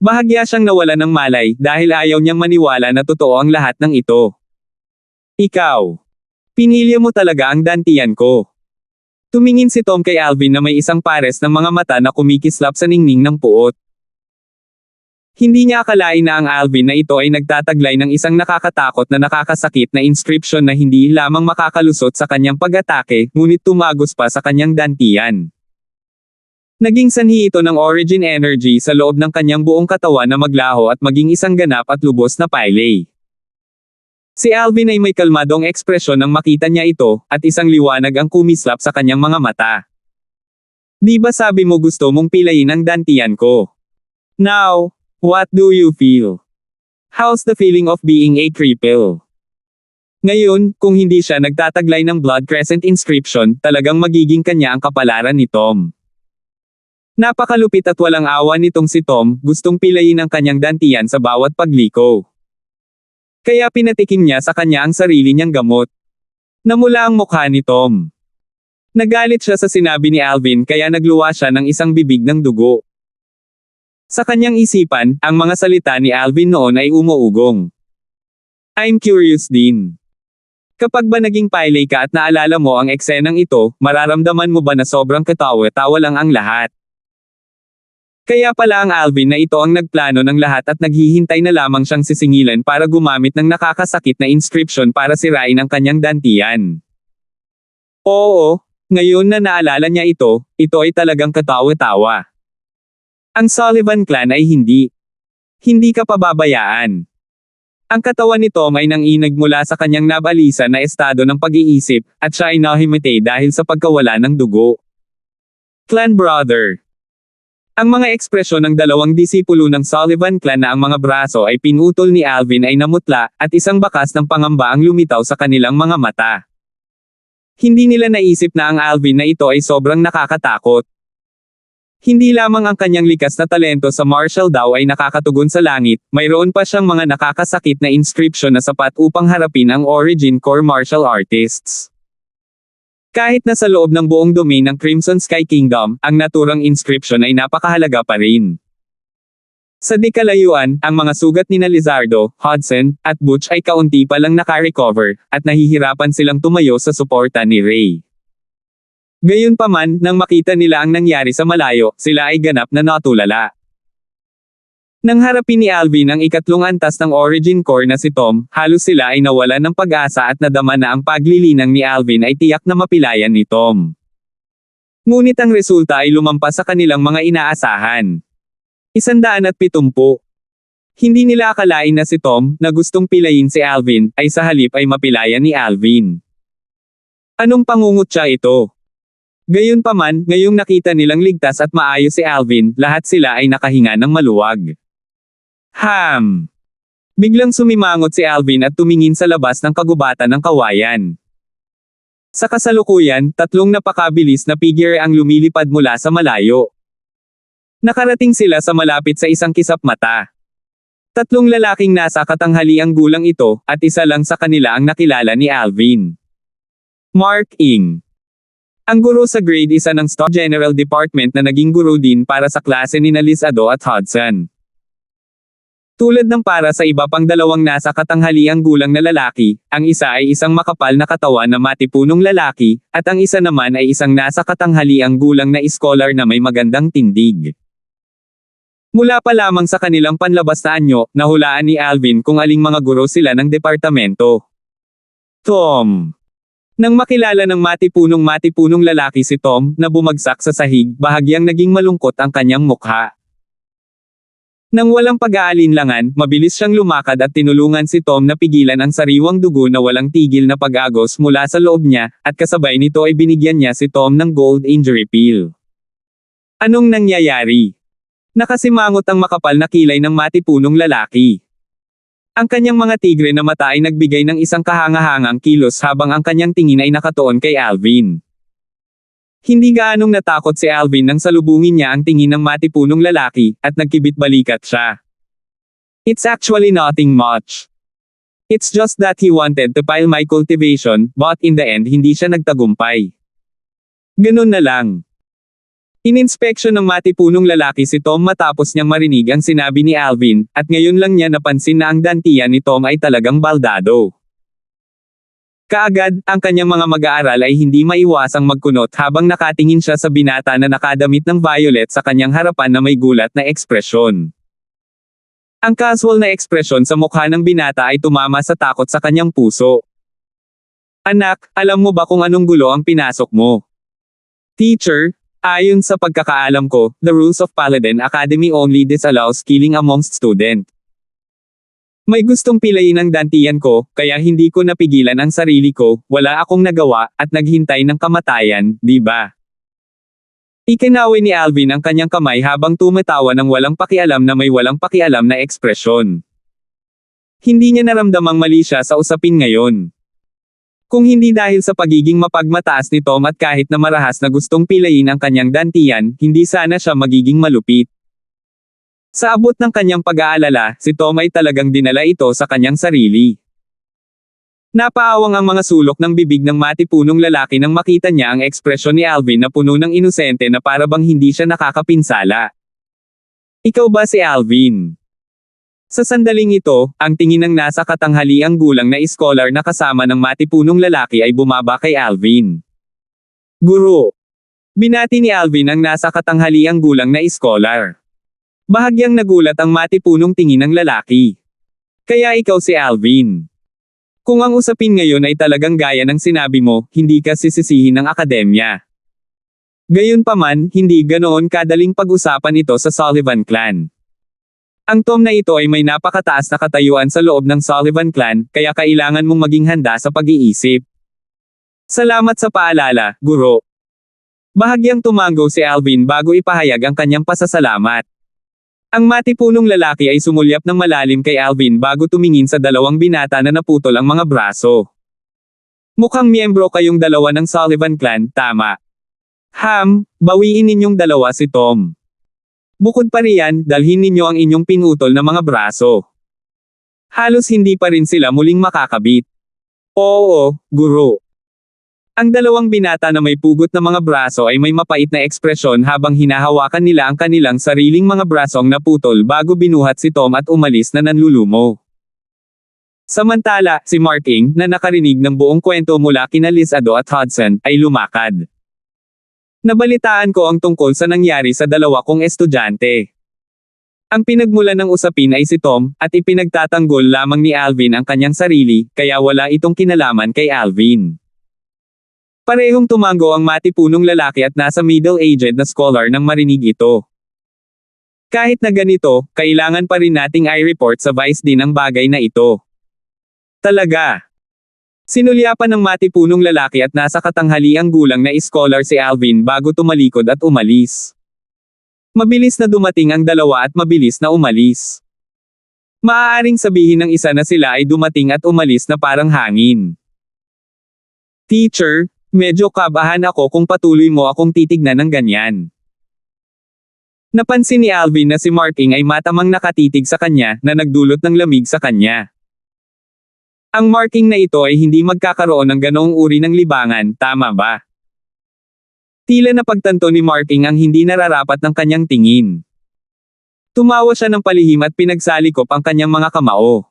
Bahagya siyang nawala ng malay dahil ayaw niyang maniwala na totoo ang lahat ng ito. Ikaw. Pinili mo talaga ang dantian ko. Tumingin si Tom kay Alvin na may isang pares ng mga mata na kumikislap sa ningning ng puot. Hindi niya akalain na ang Alvin na ito ay nagtataglay ng isang nakakatakot na nakakasakit na inscription na hindi lamang makakalusot sa kanyang pag-atake, ngunit tumagos pa sa kanyang dantian. Naging sanhi ito ng origin energy sa loob ng kanyang buong katawan na maglaho at maging isang ganap at lubos na pile. Si Alvin ay may kalmadong ekspresyon nang makita niya ito, at isang liwanag ang kumislap sa kanyang mga mata. Di ba sabi mo gusto mong pilayin ang dantian ko? Now, what do you feel? How's the feeling of being a cripple? Ngayon, kung hindi siya nagtataglay ng blood crescent inscription, talagang magiging kanya ang kapalaran ni Tom. Napakalupit at walang awa nitong si Tom, gustong pilayin ang kanyang dantian sa bawat pagliko. Kaya pinatikim niya sa kanya ang sarili niyang gamot. Namula ang mukha ni Tom. Nagalit siya sa sinabi ni Alvin kaya nagluwa siya ng isang bibig ng dugo. Sa kanyang isipan, ang mga salita ni Alvin noon ay umuugong. I'm curious din. Kapag ba naging pilay ka at naalala mo ang eksenang ito, mararamdaman mo ba na sobrang katawa-tawa lang ang lahat? Kaya pala ang Alvin na ito ang nagplano ng lahat at naghihintay na lamang siyang sisingilan para gumamit ng nakakasakit na inscription para sirain ang kanyang dantian. Oo, ngayon na naalala niya ito ay talagang katawa-tawa. Ang Sullivan clan ay hindi. Hindi ka pababayaan. Ang katawan ni Tom ay nanginig mula sa kanyang nabalisa na estado ng pag-iisip, at siya ay nahimatay dahil sa pagkawala ng dugo. Clan brother. Ang mga ekspresyon ng dalawang disipulo ng Sullivan clan na ang mga braso ay pinutol ni Alvin ay namutla, at isang bakas ng pangamba ang lumitaw sa kanilang mga mata. Hindi nila naisip na ang Alvin na ito ay sobrang nakakatakot. Hindi lamang ang kanyang likas na talento sa martial daw ay nakakatugon sa langit, mayroon pa siyang mga nakakasakit na inscription na sapat upang harapin ang Origin Core martial artists. Kahit na sa loob ng buong domain ng Crimson Sky Kingdom, ang naturang inscription ay napakahalaga pa rin. Sa di kalayuan, ang mga sugat ni Lizardo, Hudson, at Butch ay kaunti pa lang nakarecover, at nahihirapan silang tumayo sa suporta ni Ray. Gayunpaman, nang makita nila ang nangyari sa malayo, sila ay ganap na natulala. Nang harapin ni Alvin ang ikatlong antas ng Origin Core na si Tom, halos sila ay nawalan ng pag-asa at nadama na ang paglilinang ni Alvin ay tiyak na mapilayan ni Tom. Ngunit ang resulta ay lumampas sa kanilang mga inaasahan. 170. Hindi nila akalain na si Tom, na gustong pilayin si Alvin, ay sa halip ay mapilayan ni Alvin. Anong pangungutya ito? Gayunpaman, ngayong nakita nilang ligtas at maayos si Alvin, lahat sila ay nakahinga ng maluwag. Biglang sumimangot si Alvin at tumingin sa labas ng kagubatan ng kawayan. Sa kasalukuyan, tatlong napakabilis na figure ang lumilipad mula sa malayo. Nakarating sila sa malapit sa isang kisap mata. Tatlong lalaking nasa katanghaliang gulang ito, at isa lang sa kanila ang nakilala ni Alvin. Mark Ing. Ang guro sa grade 1 ng Star General Department na naging guro din para sa klase ni Lizardo at Hudson. Tulad ng para sa iba pang dalawang nasa katanghaliang gulang na lalaki, ang isa ay isang makapal na katawan na matipunong lalaki, at ang isa naman ay isang nasa katanghaliang gulang na scholar na may magandang tindig. Mula pa lamang sa kanilang panlabas na anyo, nahulaan ni Alvin kung aling mga guro sila ng departamento. Tom. Nang makilala ng matipunong lalaki si Tom, na bumagsak sa sahig, bahagyang naging malungkot ang kanyang mukha. Nang walang pag-aalinlangan, mabilis siyang lumakad at tinulungan si Tom na pigilan ang sariwang dugo na walang tigil na pag-agos mula sa loob niya, at kasabay nito ay binigyan niya si Tom ng gold injury pill. Anong nangyayari? Nakasimangot ang makapal na kilay ng matipunong lalaki. Ang kanyang mga tigre na mata ay nagbigay ng isang kahangahangang kilos habang ang kanyang tingin ay nakatuon kay Alvin. Hindi gaanong natakot si Alvin nang salubungin niya ang tingin ng matipunong lalaki, at nagkibit-balikat siya. It's actually nothing much. It's just that he wanted to pile my cultivation, but in the end hindi siya nagtagumpay. Ganun na lang. Ininspeksyon ng matipunong lalaki si Tom matapos niyang marinig ang sinabi ni Alvin, at ngayon lang niya napansin na ang dantian ni Tom ay talagang baldado. Kaagad, ang kanyang mga mag-aaral ay hindi maiwasang magkunot habang nakatingin siya sa binata na nakadamit ng violet sa kanyang harapan na may gulat na ekspresyon. Ang casual na ekspresyon sa mukha ng binata ay tumama sa takot sa kanyang puso. Anak, alam mo ba kung anong gulo ang pinasok mo? Teacher, ayon sa pagkakaalam ko, the rules of Paladin Academy only disallows killing amongst students. May gustong pilayin ang dantian ko, kaya hindi ko napigilan ang sarili ko, wala akong nagawa, at naghintay ng kamatayan, di ba? Ikinawi ni Alvin ang kanyang kamay habang tumatawa ng walang pakialam na may walang pakialam na ekspresyon. Hindi niya naramdamang mali siya sa usapin ngayon. Kung hindi dahil sa pagiging mapagmataas ni Tom at kahit na marahas na gustong pilayin ang kanyang dantian, hindi sana siya magiging malupit. Sa abot ng kanyang pag-aalala, si Tom ay talagang dinala ito sa kanyang sarili. Napaawang ang mga sulok ng bibig ng matipunong lalaki nang makita niya ang ekspresyon ni Alvin na puno ng inosente na para bang hindi siya nakakapinsala. Ikaw ba si Alvin? Sa sandaling ito, ang tingin ng nasa katanghaliang gulang na scholar na kasama ng matipunong lalaki ay bumaba kay Alvin. Guro. Binati ni Alvin ang nasa katanghaliang gulang na scholar. Bahagyang nagulat ang matipunong tingin ng lalaki. Kaya ikaw si Alvin. Kung ang usapin ngayon ay talagang gaya ng sinabi mo, hindi ka sisisihin ng akademya. Gayunpaman, hindi ganoon kadaling pag-usapan ito sa Sullivan Clan. Ang Tom na ito ay may napakataas na katayuan sa loob ng Sullivan Clan, kaya kailangan mong maging handa sa pag-iisip. Salamat sa paalala, guro. Bahagyang tumango si Alvin bago ipahayag ang kanyang pasasalamat. Ang matipunong lalaki ay sumulyap ng malalim kay Alvin bago tumingin sa dalawang binata na naputol ang mga braso. Mukhang miyembro kayong dalawa ng Sullivan Clan, tama? Bawiin ninyong dalawa si Tom. Bukod pa riyan, dalhin ninyo ang inyong pinutol na mga braso. Halos hindi pa rin sila muling makakabit. Oo, guro. Ang dalawang binata na may pugot na mga braso ay may mapait na ekspresyon habang hinahawakan nila ang kanilang sariling mga brasong naputol bago binuhat si Tom at umalis na nanlulumo. Samantala, si Marking, na nakarinig ng buong kwento mula kina Lizado at Hudson, ay lumakad. Nabalitaan ko ang tungkol sa nangyari sa dalawa kong estudyante. Ang pinagmulan ng usapin ay si Tom, at ipinagtatanggol lamang ni Alvin ang kanyang sarili, kaya wala itong kinalaman kay Alvin. Parehong tumango ang matipunong lalaki at nasa middle-aged na scholar nang marinig ito. Kahit na ganito, kailangan pa rin nating i-report sa Vice din ang bagay na ito. Talaga. Sinulyapan ng matipunong lalaki at nasa katanghaliang gulang na scholar si Alvin bago tumalikod at umalis. Mabilis na dumating ang dalawa at mabilis na umalis. Maaaring sabihin ng isa na sila ay dumating at umalis na parang hangin. Teacher, medyo kabahan ako kung patuloy mo akong titignan ng ganyan. Napansin ni Alvin na si Marking ay matamang nakatitig sa kanya na nagdulot ng lamig sa kanya. Ang Marking na ito ay hindi magkakaroon ng ganoong uri ng libangan, tama ba? Tila na pagtanto ni Marking ang hindi nararapat ng kanyang tingin. Tumawa siya ng palihim at pinagsalikop ang kanyang mga kamao.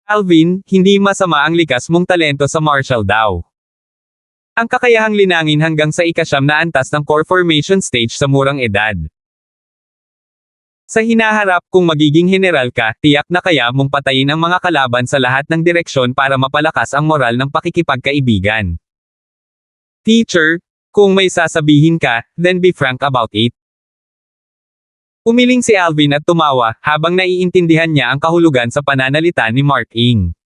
Alvin, hindi masama ang likas mong talento sa martial daw. Ang kakayahang linangin hanggang sa ika-9 na antas ng core formation stage sa murang edad. Sa hinaharap kung magiging general ka, tiyak na kaya mong patayin ang mga kalaban sa lahat ng direksyon para mapalakas ang moral ng pakikipagkaibigan. Teacher, kung may sasabihin ka, then be frank about it. Umiling si Alvin at tumawa, habang naiintindihan niya ang kahulugan sa pananalita ni Mark Ing.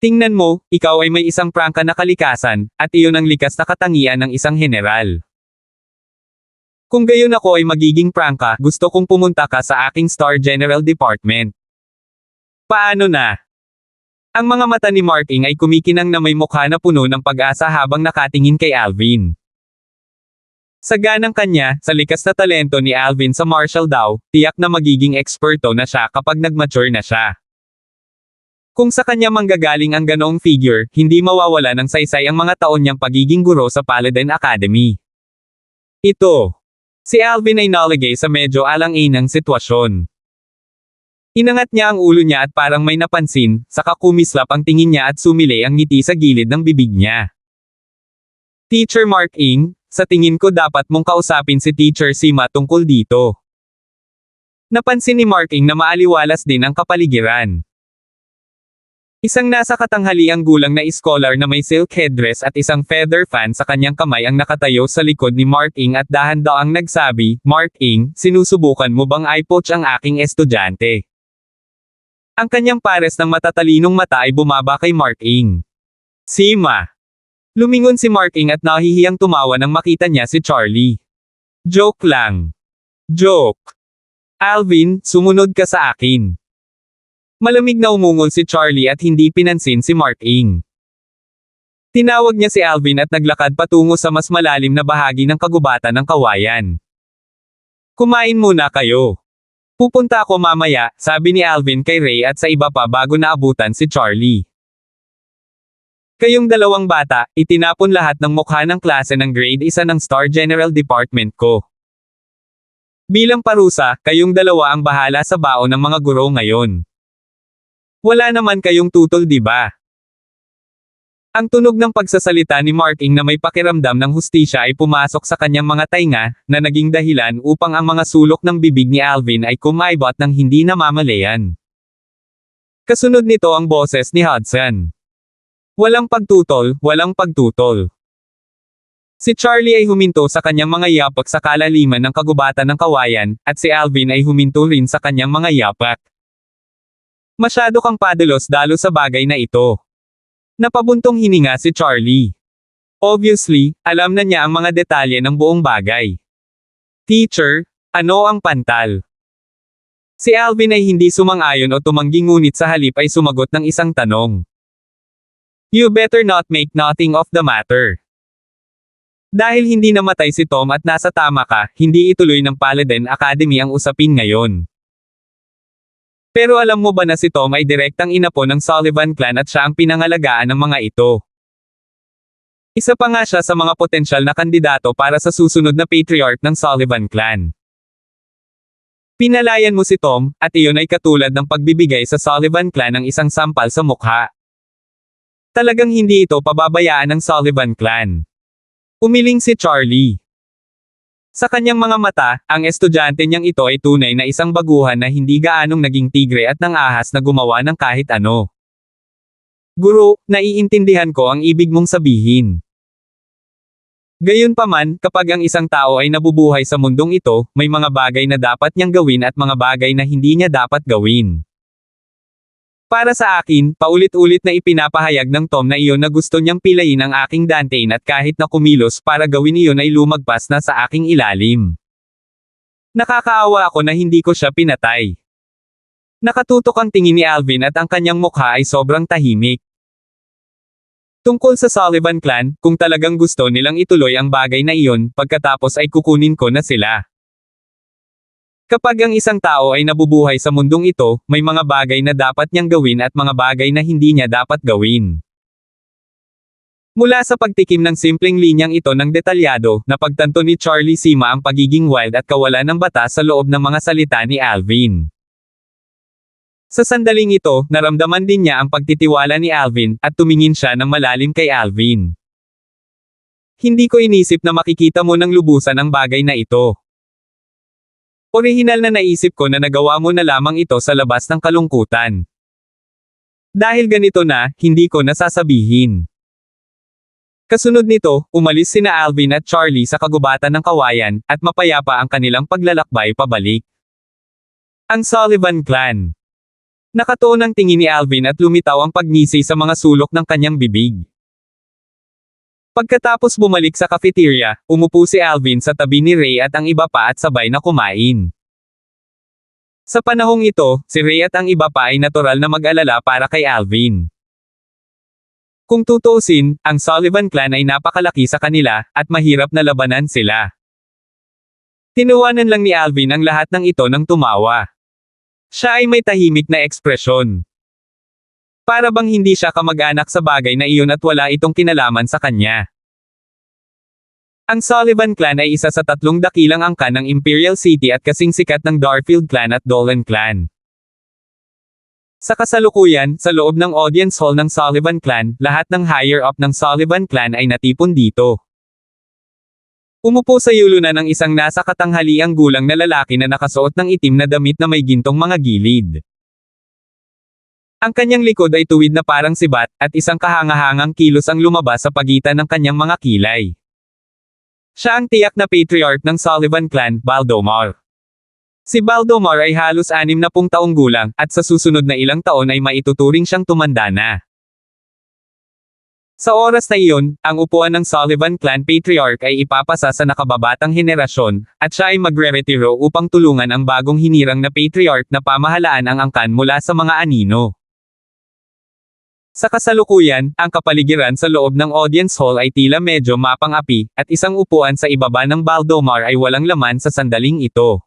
Tingnan mo, ikaw ay may isang prangka na kalikasan, at iyon ang likas na katangian ng isang general. Kung gayon ako ay magiging prangka, gusto kong pumunta ka sa aking Star General Department. Paano na? Ang mga mata ni Mark Ing ay kumikinang na may mukha na puno ng pag-asa habang nakatingin kay Alvin. Sa ganang kanya, sa likas na talento ni Alvin sa martial daw, tiyak na magiging eksperto na siya kapag nag-mature na siya. Kung sa kanya manggagaling ang ganoong figure, hindi mawawala ng saysay ang mga taon niyang pagiging guro sa Paladin Academy. Ito. Si Alvin ay nalagay sa medyo alang-inang sitwasyon. Inangat niya ang ulo niya at parang may napansin, saka kumislap ang tingin niya at sumilay ang ngiti sa gilid ng bibig niya. Teacher Mark Ing, sa tingin ko dapat mong kausapin si Teacher Sima tungkol dito. Napansin ni Mark Ing na maaliwalas din ang kapaligiran. Isang nasa katanghaliang gulang na scholar na may silk headdress at isang feather fan sa kanyang kamay ang nakatayo sa likod ni Mark Ing at dahan-daang nagsabi, Mark Ing, sinusubukan mo bang i-poach ang aking estudyante? Ang kanyang pares ng matatalinong mata ay bumaba kay Mark Ing. Sima. Lumingon si Mark Ing at nahihiyang tumawa nang makita niya si Charlie. Joke lang. Joke. Alvin, sumunod ka sa akin. Malamig na umungol si Charlie at hindi pinansin si Mark Ing. Tinawag niya si Alvin at naglakad patungo sa mas malalim na bahagi ng kagubatan ng kawayan. Kumain muna kayo. Pupunta ako mamaya, sabi ni Alvin kay Ray at sa iba pa bago naabutan si Charlie. Kayong dalawang bata, itinapon lahat ng mukha ng klase ng grade 1 ng Star General Department ko. Bilang parusa, kayong dalawa ang bahala sa baon ng mga guro ngayon. Wala naman kayong tutol, di ba? Ang tunog ng pagsasalita ni Mark Ing na may pakiramdam ng hustisya ay pumasok sa kanyang mga tainga, na naging dahilan upang ang mga sulok ng bibig ni Alvin ay kumaibot ng hindi namamalayan. Kasunod nito ang boses ni Hudson. Walang pagtutol, walang pagtutol. Si Charlie ay huminto sa kanyang mga yapak sa kalaliman ng kagubatan ng kawayan, at si Alvin ay huminto rin sa kanyang mga yapak. Masyado kang padalos-dalo sa bagay na ito. Napabuntong hininga si Charlie. Obviously, alam na niya ang mga detalye ng buong bagay. Teacher, ano ang pantal? Si Alvin ay hindi sumang-ayon o tumanggi ngunit sa halip ay sumagot ng isang tanong. You better not make nothing of the matter. Dahil hindi namatay si Tom at nasa tama ka, hindi ituloy ng Paladin Academy ang usapin ngayon. Pero alam mo ba na si Tom ay direktang inapo ng Sullivan clan at siya ang pinangalagaan ng mga ito? Isa pa nga siya sa mga potensyal na kandidato para sa susunod na patriarch ng Sullivan clan. Pinalayan mo si Tom, at iyon ay katulad ng pagbibigay sa Sullivan clan ng isang sampal sa mukha. Talagang hindi ito pababayaan ng Sullivan clan. Umiling si Charlie. Sa kanyang mga mata, ang estudyante niyang ito ay tunay na isang baguhan na hindi gaanong naging tigre at nang-ahas na gumawa ng kahit ano. Guro, naiintindihan ko ang ibig mong sabihin. Gayunpaman, kapag ang isang tao ay nabubuhay sa mundong ito, may mga bagay na dapat niyang gawin at mga bagay na hindi niya dapat gawin. Para sa akin, paulit-ulit na ipinapahayag ng Tom na iyon na gusto niyang pilayin ang aking Dantein at kahit na kumilos para gawin iyon ay lumagpas na sa aking ilalim. Nakakaawa ako na hindi ko siya pinatay. Nakatutok ang tingin ni Alvin at ang kanyang mukha ay sobrang tahimik. Tungkol sa Sullivan clan, kung talagang gusto nilang ituloy ang bagay na iyon, pagkatapos ay kukunin ko na sila. Kapag ang isang tao ay nabubuhay sa mundong ito, may mga bagay na dapat niyang gawin at mga bagay na hindi niya dapat gawin. Mula sa pagtikim ng simpleng linyang ito ng detalyado, napagtanto ni Charlie Sima ang pagiging wild at kawalan ng batas sa loob ng mga salita ni Alvin. Sa sandaling ito, naramdaman din niya ang pagtitiwala ni Alvin, at tumingin siya ng malalim kay Alvin. Hindi ko inisip na makikita mo ng lubusan ang bagay na ito. Orihinal na naisip ko na nagawa mo na lamang ito sa labas ng kalungkutan. Dahil ganito na, hindi ko nasasabihin. Kasunod nito, umalis sina Alvin at Charlie sa kagubatan ng kawayan, at mapayapa ang kanilang paglalakbay pabalik. Ang Sullivan Clan. Nakatuon ang tingin ni Alvin at lumitaw ang pagngisi sa mga sulok ng kanyang bibig. Pagkatapos bumalik sa cafeteria, umupo si Alvin sa tabi ni Ray at ang iba pa at sabay na kumain. Sa panahong ito, si Ray at ang iba pa ay natural na mag-alala para kay Alvin. Kung tutuusin, ang Sullivan Clan ay napakalaki sa kanila, at mahirap na labanan sila. Tinuwanan lang ni Alvin ang lahat ng ito nang tumawa. Siya ay may tahimik na ekspresyon. Para bang hindi siya kamag-anak sa bagay na iyon at wala itong kinalaman sa kanya. Ang Sullivan Clan ay isa sa 3 dakilang angkan ng Imperial City at kasing sikat ng Darfield Clan at Dolan Clan. Sa kasalukuyan, sa loob ng audience hall ng Sullivan Clan, lahat ng higher-up ng Sullivan Clan ay natipon dito. Umupo sa yulo na ng isang nasa katanghaliang gulang na lalaki na nakasuot ng itim na damit na may gintong mga gilid. Ang kanyang likod ay tuwid na parang sibat, at isang kahangahangang kilos ang lumabas sa pagitan ng kanyang mga kilay. Siya ang tiyak na patriarch ng Sullivan Clan, Baldomar. Si Baldomar ay halos 60 taong gulang, at sa susunod na ilang taon ay maituturing siyang tumanda na. Sa oras na iyon, ang upuan ng Sullivan Clan Patriarch ay ipapasa sa nakababatang henerasyon, at siya ay magre-retiro upang tulungan ang bagong hinirang na Patriarch na pamahalaan ang angkan mula sa mga anino. Sa kasalukuyan, ang kapaligiran sa loob ng audience hall ay tila medyo mapang-api, at isang upuan sa ibaba ng Baldomar ay walang laman sa sandaling ito.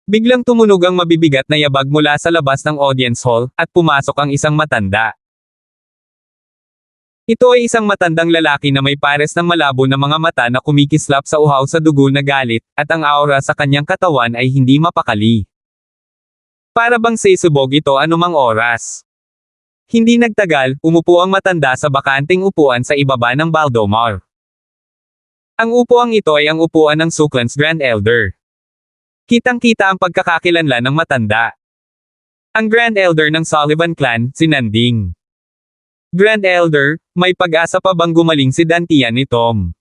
Biglang tumunog ang mabibigat na yabag mula sa labas ng audience hall, at pumasok ang isang matanda. Ito ay isang matandang lalaki na may pares ng malabo na mga mata na kumikislap sa uhaw sa dugo na galit, at ang aura sa kanyang katawan ay hindi mapakali. Para bang sisubog ito anumang oras. Hindi nagtagal, umupo ang matanda sa bakanting upuan sa ibaba ng Baldomar. Ang upuang ito ay ang upuan ng Suclan's Grand Elder. Kitang-kita ang pagkakakilanlan ng matanda. Ang Grand Elder ng Sullivan Clan, si Nanding. Grand Elder, may pag-asa pa bang gumaling si Dantian ni Tom?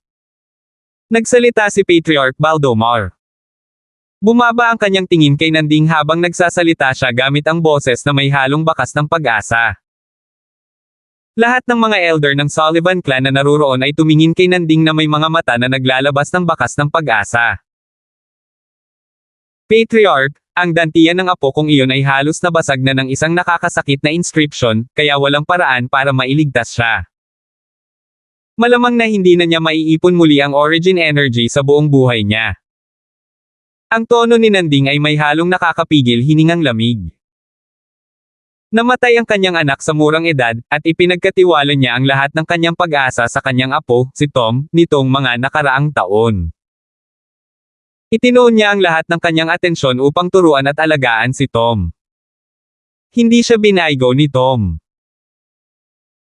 Nagsalita si Patriarch Baldomar. Bumaba ang kanyang tingin kay Nanding habang nagsasalita siya gamit ang boses na may halong bakas ng pag-asa. Lahat ng mga elder ng Sullivan Clan na naruroon ay tumingin kay Nanding na may mga mata na naglalabas ng bakas ng pag-asa. Patriarch, ang dantian ng apo kong iyon ay halos nabasag na ng isang nakakasakit na inscription, kaya walang paraan para mailigtas siya. Malamang na hindi na niya maiipon muli ang origin energy sa buong buhay niya. Ang tono ni Nanding ay may halong nakakapigil hiningang lamig. Namatay ang kanyang anak sa murang edad, at ipinagkatiwala niya ang lahat ng kanyang pag-asa sa kanyang apo, si Tom, nitong mga nakaraang taon. Itinuon niya ang lahat ng kanyang atensyon upang turuan at alagaan si Tom. Hindi siya binaygo ni Tom.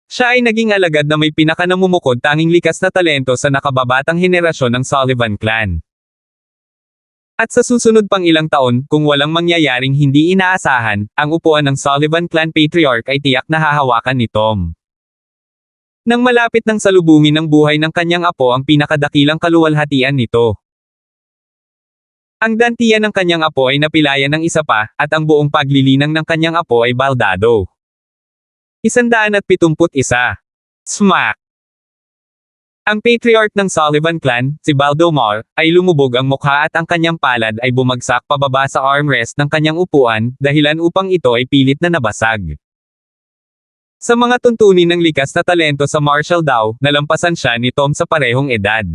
Siya ay naging alagad na may pinakanamumukod tanging likas na talento sa nakababatang henerasyon ng Sullivan Clan. At sa susunod pang ilang taon, kung walang mangyayaring hindi inaasahan, ang upuan ng Sullivan Clan Patriarch ay tiyak na hahawakan ni Tom. Nang malapit ng salubungin ng buhay ng kanyang apo ang pinakadakilang kaluwalhatian nito. Ang dantian ng kanyang apo ay napilayan ng isa pa, at ang buong paglilinang ng kanyang apo ay baldado. 171. Smack! Ang Patriarch ng Sullivan Clan, si Baldomar, ay lumubog ang mukha at ang kanyang palad ay bumagsak pababa sa armrest ng kanyang upuan, dahilan upang ito ay pilit na nabasag. Sa mga tuntunin ng likas na talento sa martial daw, nalampasan siya ni Tom sa parehong edad.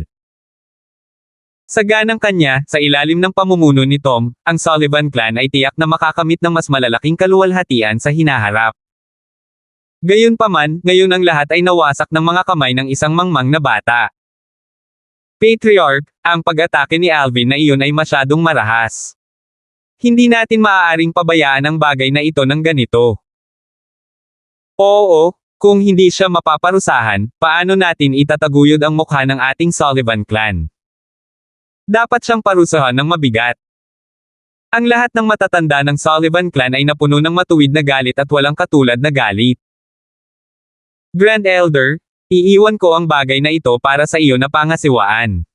Sa ganang kanya, sa ilalim ng pamumuno ni Tom, ang Sullivan Clan ay tiyak na makakamit ng mas malalaking kaluwalhatian sa hinaharap. Gayunpaman, ngayon ang lahat ay nawasak ng mga kamay ng isang mangmang na bata. Patriarch, ang pag-atake ni Alvin na iyon ay masyadong marahas. Hindi natin maaaring pabayaan ang bagay na ito ng ganito. Oo, kung hindi siya mapaparusahan, paano natin itataguyod ang mukha ng ating Sullivan Clan? Dapat siyang parusahan ng mabigat. Ang lahat ng matatanda ng Sullivan clan ay napuno ng matuwid na galit at walang katulad na galit. Grand Elder, iiwan ko ang bagay na ito para sa iyo na pangasiwaan.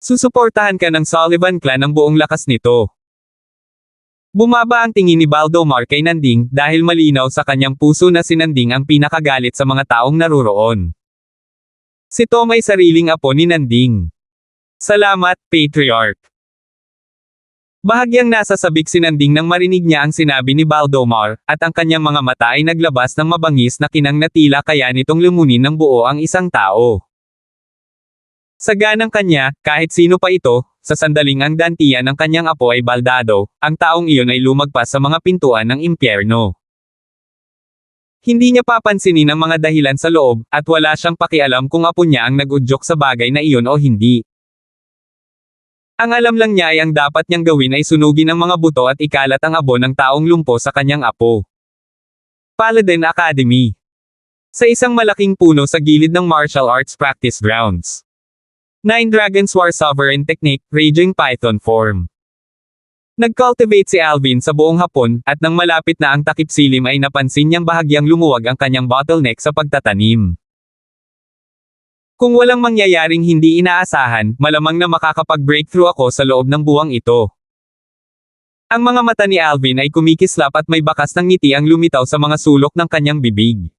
Susuportahan ka ng Sullivan clan ng buong lakas nito. Bumaba ang tingin ni Baldomar kay Nanding dahil malinaw sa kanyang puso na si Nanding ang pinakagalit sa mga taong naruroon. Si Tom ay sariling apo ni Nanding. Salamat, Patriarch. Bahagyang nasa sabik si Nanding nang marinig niya ang sinabi ni Baldomar, at ang kanyang mga mata ay naglabas ng mabangis na kinang na tila kaya nitong lumunin ng buo ang isang tao. Sa ganang kanya, kahit sino pa ito, sa sandaling ang dantian ng kanyang apo ay baldado, ang taong iyon ay lumagpas sa mga pintuan ng impyerno. Hindi niya papansinin ang mga dahilan sa loob, at wala siyang pakialam kung apo niya ang nag-udyok sa bagay na iyon o hindi. Ang alam lang niya ay ang dapat niyang gawin ay sunugin ang mga buto at ikalat ang abo ng taong lumpo sa kanyang apo. Paladin Academy. Sa isang malaking puno sa gilid ng martial arts practice grounds. 9 Dragons War Sovereign Technique, Raging Python Form. Nag-cultivate si Alvin sa buong hapon, at nang malapit na ang takip silim ay napansin niyang bahagyang lumuwag ang kanyang bottleneck sa pagtatanim. Kung walang mangyayaring hindi inaasahan, malamang na makakapag-breakthrough ako sa loob ng buwang ito. Ang mga mata ni Alvin ay kumikislap at may bakas ng ngiti ang lumitaw sa mga sulok ng kanyang bibig.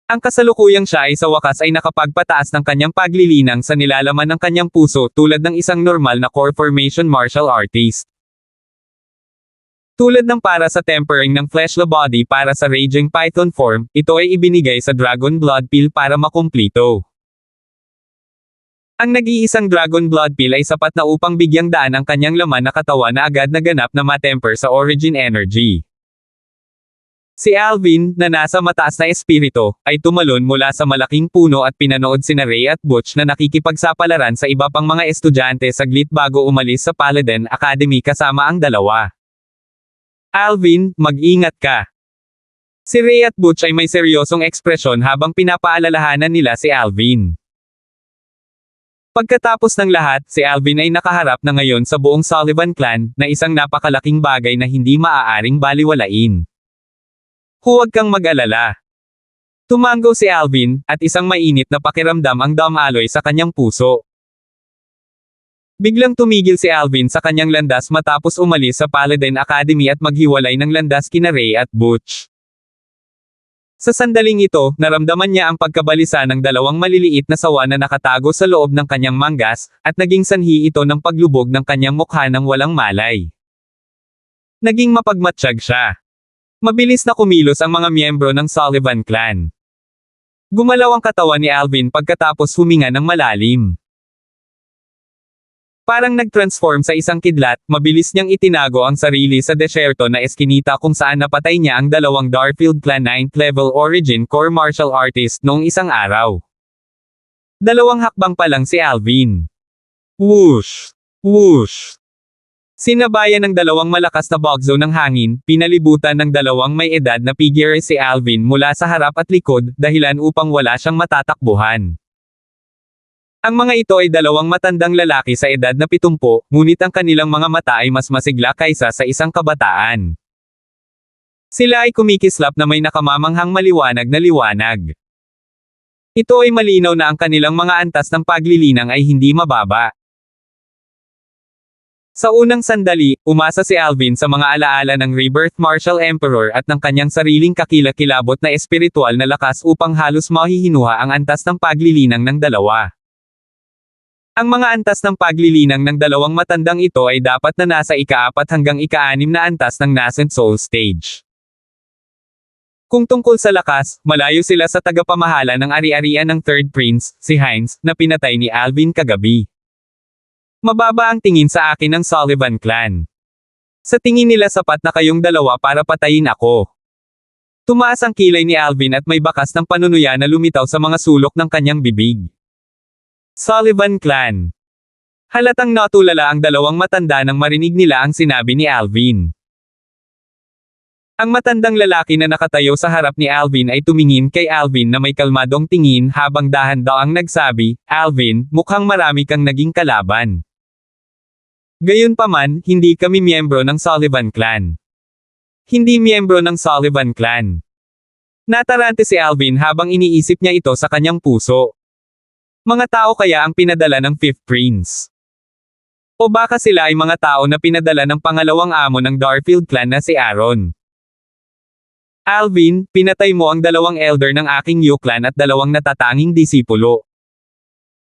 Ang kasalukuyang siya ay sa wakas ay nakapagpataas ng kanyang paglilinang sa nilalaman ng kanyang puso tulad ng isang normal na core formation martial artist. Tulad ng para sa tempering ng fleshly body para sa Raging Python form, ito ay ibinigay sa Dragon Blood Pill para makumplito. Ang nag-iisang Dragon Blood Pill ay sapat na upang bigyang daan ang kanyang laman na katawan na agad na ganap na matemper sa origin energy. Si Alvin, na nasa mataas na espiritu, ay tumalon mula sa malaking puno at pinanood sina Ray at Butch na nakikipagsapalaran sa iba pang mga estudyante saglit bago umalis sa Paladin Academy kasama ang dalawa. Alvin, mag-ingat ka. Si Ray at Butch ay may seryosong ekspresyon habang pinapaalalahanan nila si Alvin. Pagkatapos ng lahat, si Alvin ay nakaharap na ngayon sa buong Sullivan clan, na isang napakalaking bagay na hindi maaaring baliwalain. Huwag kang mag-alala. Tumango si Alvin, at isang mainit na pakiramdam ang damaloy sa kanyang puso. Biglang tumigil si Alvin sa kanyang landas matapos umalis sa Paladin Academy at maghiwalay ng landas kina Ray at Butch. Sa sandaling ito, naramdaman niya ang pagkabalisa ng dalawang maliliit na sawa na nakatago sa loob ng kanyang manggas, at naging sanhi ito ng paglubog ng kanyang mukha ng walang malay. Naging mapagmatsyag siya. Mabilis na kumilos ang mga miyembro ng Sullivan clan. Gumalaw ang katawan ni Alvin pagkatapos huminga ng malalim. Parang nag-transform sa isang kidlat, mabilis niyang itinago ang sarili sa desyerto na eskinita kung saan napatay niya ang dalawang Darfield Clan 9th level origin core martial artist noong isang araw. 2 hakbang pa lang si Alvin. Whoosh! Whoosh! Sinabayan ng dalawang malakas na bugzo ng hangin, pinalibutan ng dalawang may edad na figure si Alvin mula sa harap at likod, dahilan upang wala siyang matatakbuhan. Ang mga ito ay dalawang matandang lalaki sa edad na 70, ngunit ang kanilang mga mata ay mas masigla kaysa sa isang kabataan. Sila ay kumikislap na may nakamamanghang maliwanag na liwanag. Ito ay malinaw na ang kanilang mga antas ng paglilinang ay hindi mababa. Sa unang sandali, umasa si Alvin sa mga alaala ng Rebirth Martial Emperor at ng kanyang sariling kakilakilabot na espiritual na lakas upang halos mahihinuha ang antas ng paglilinang ng dalawa. Ang mga antas ng paglilinang ng dalawang matandang ito ay dapat na nasa ika-4 hanggang ika-6 na antas ng Nascent Soul Stage. Kung tungkol sa lakas, malayo sila sa tagapamahala ng ari-arian ng Third Prince, si Heinz, na pinatay ni Alvin kagabi. Mababa ang tingin sa akin ng Sullivan clan. Sa tingin nila sapat na kayong dalawa para patayin ako. Tumaas ang kilay ni Alvin at may bakas ng panunuya na lumitaw sa mga sulok ng kanyang bibig. Sullivan clan. Halatang natulala ang dalawang matanda nang marinig nila ang sinabi ni Alvin. Ang matandang lalaki na nakatayo sa harap ni Alvin ay tumingin kay Alvin na may kalmadong tingin habang dahan-daang nagsabi, "Alvin, mukhang marami kang naging kalaban." Gayunpaman, hindi kami miyembro ng Sullivan Clan. Hindi miyembro ng Sullivan Clan. Natarante si Alvin habang iniisip niya ito sa kanyang puso. Mga tao kaya ang pinadala ng Fifth Prince? O baka sila ay mga tao na pinadala ng pangalawang amo ng Darfield Clan na si Aaron? Alvin, pinatay mo ang dalawang elder ng aking Yu Clan at dalawang natatanging disipulo.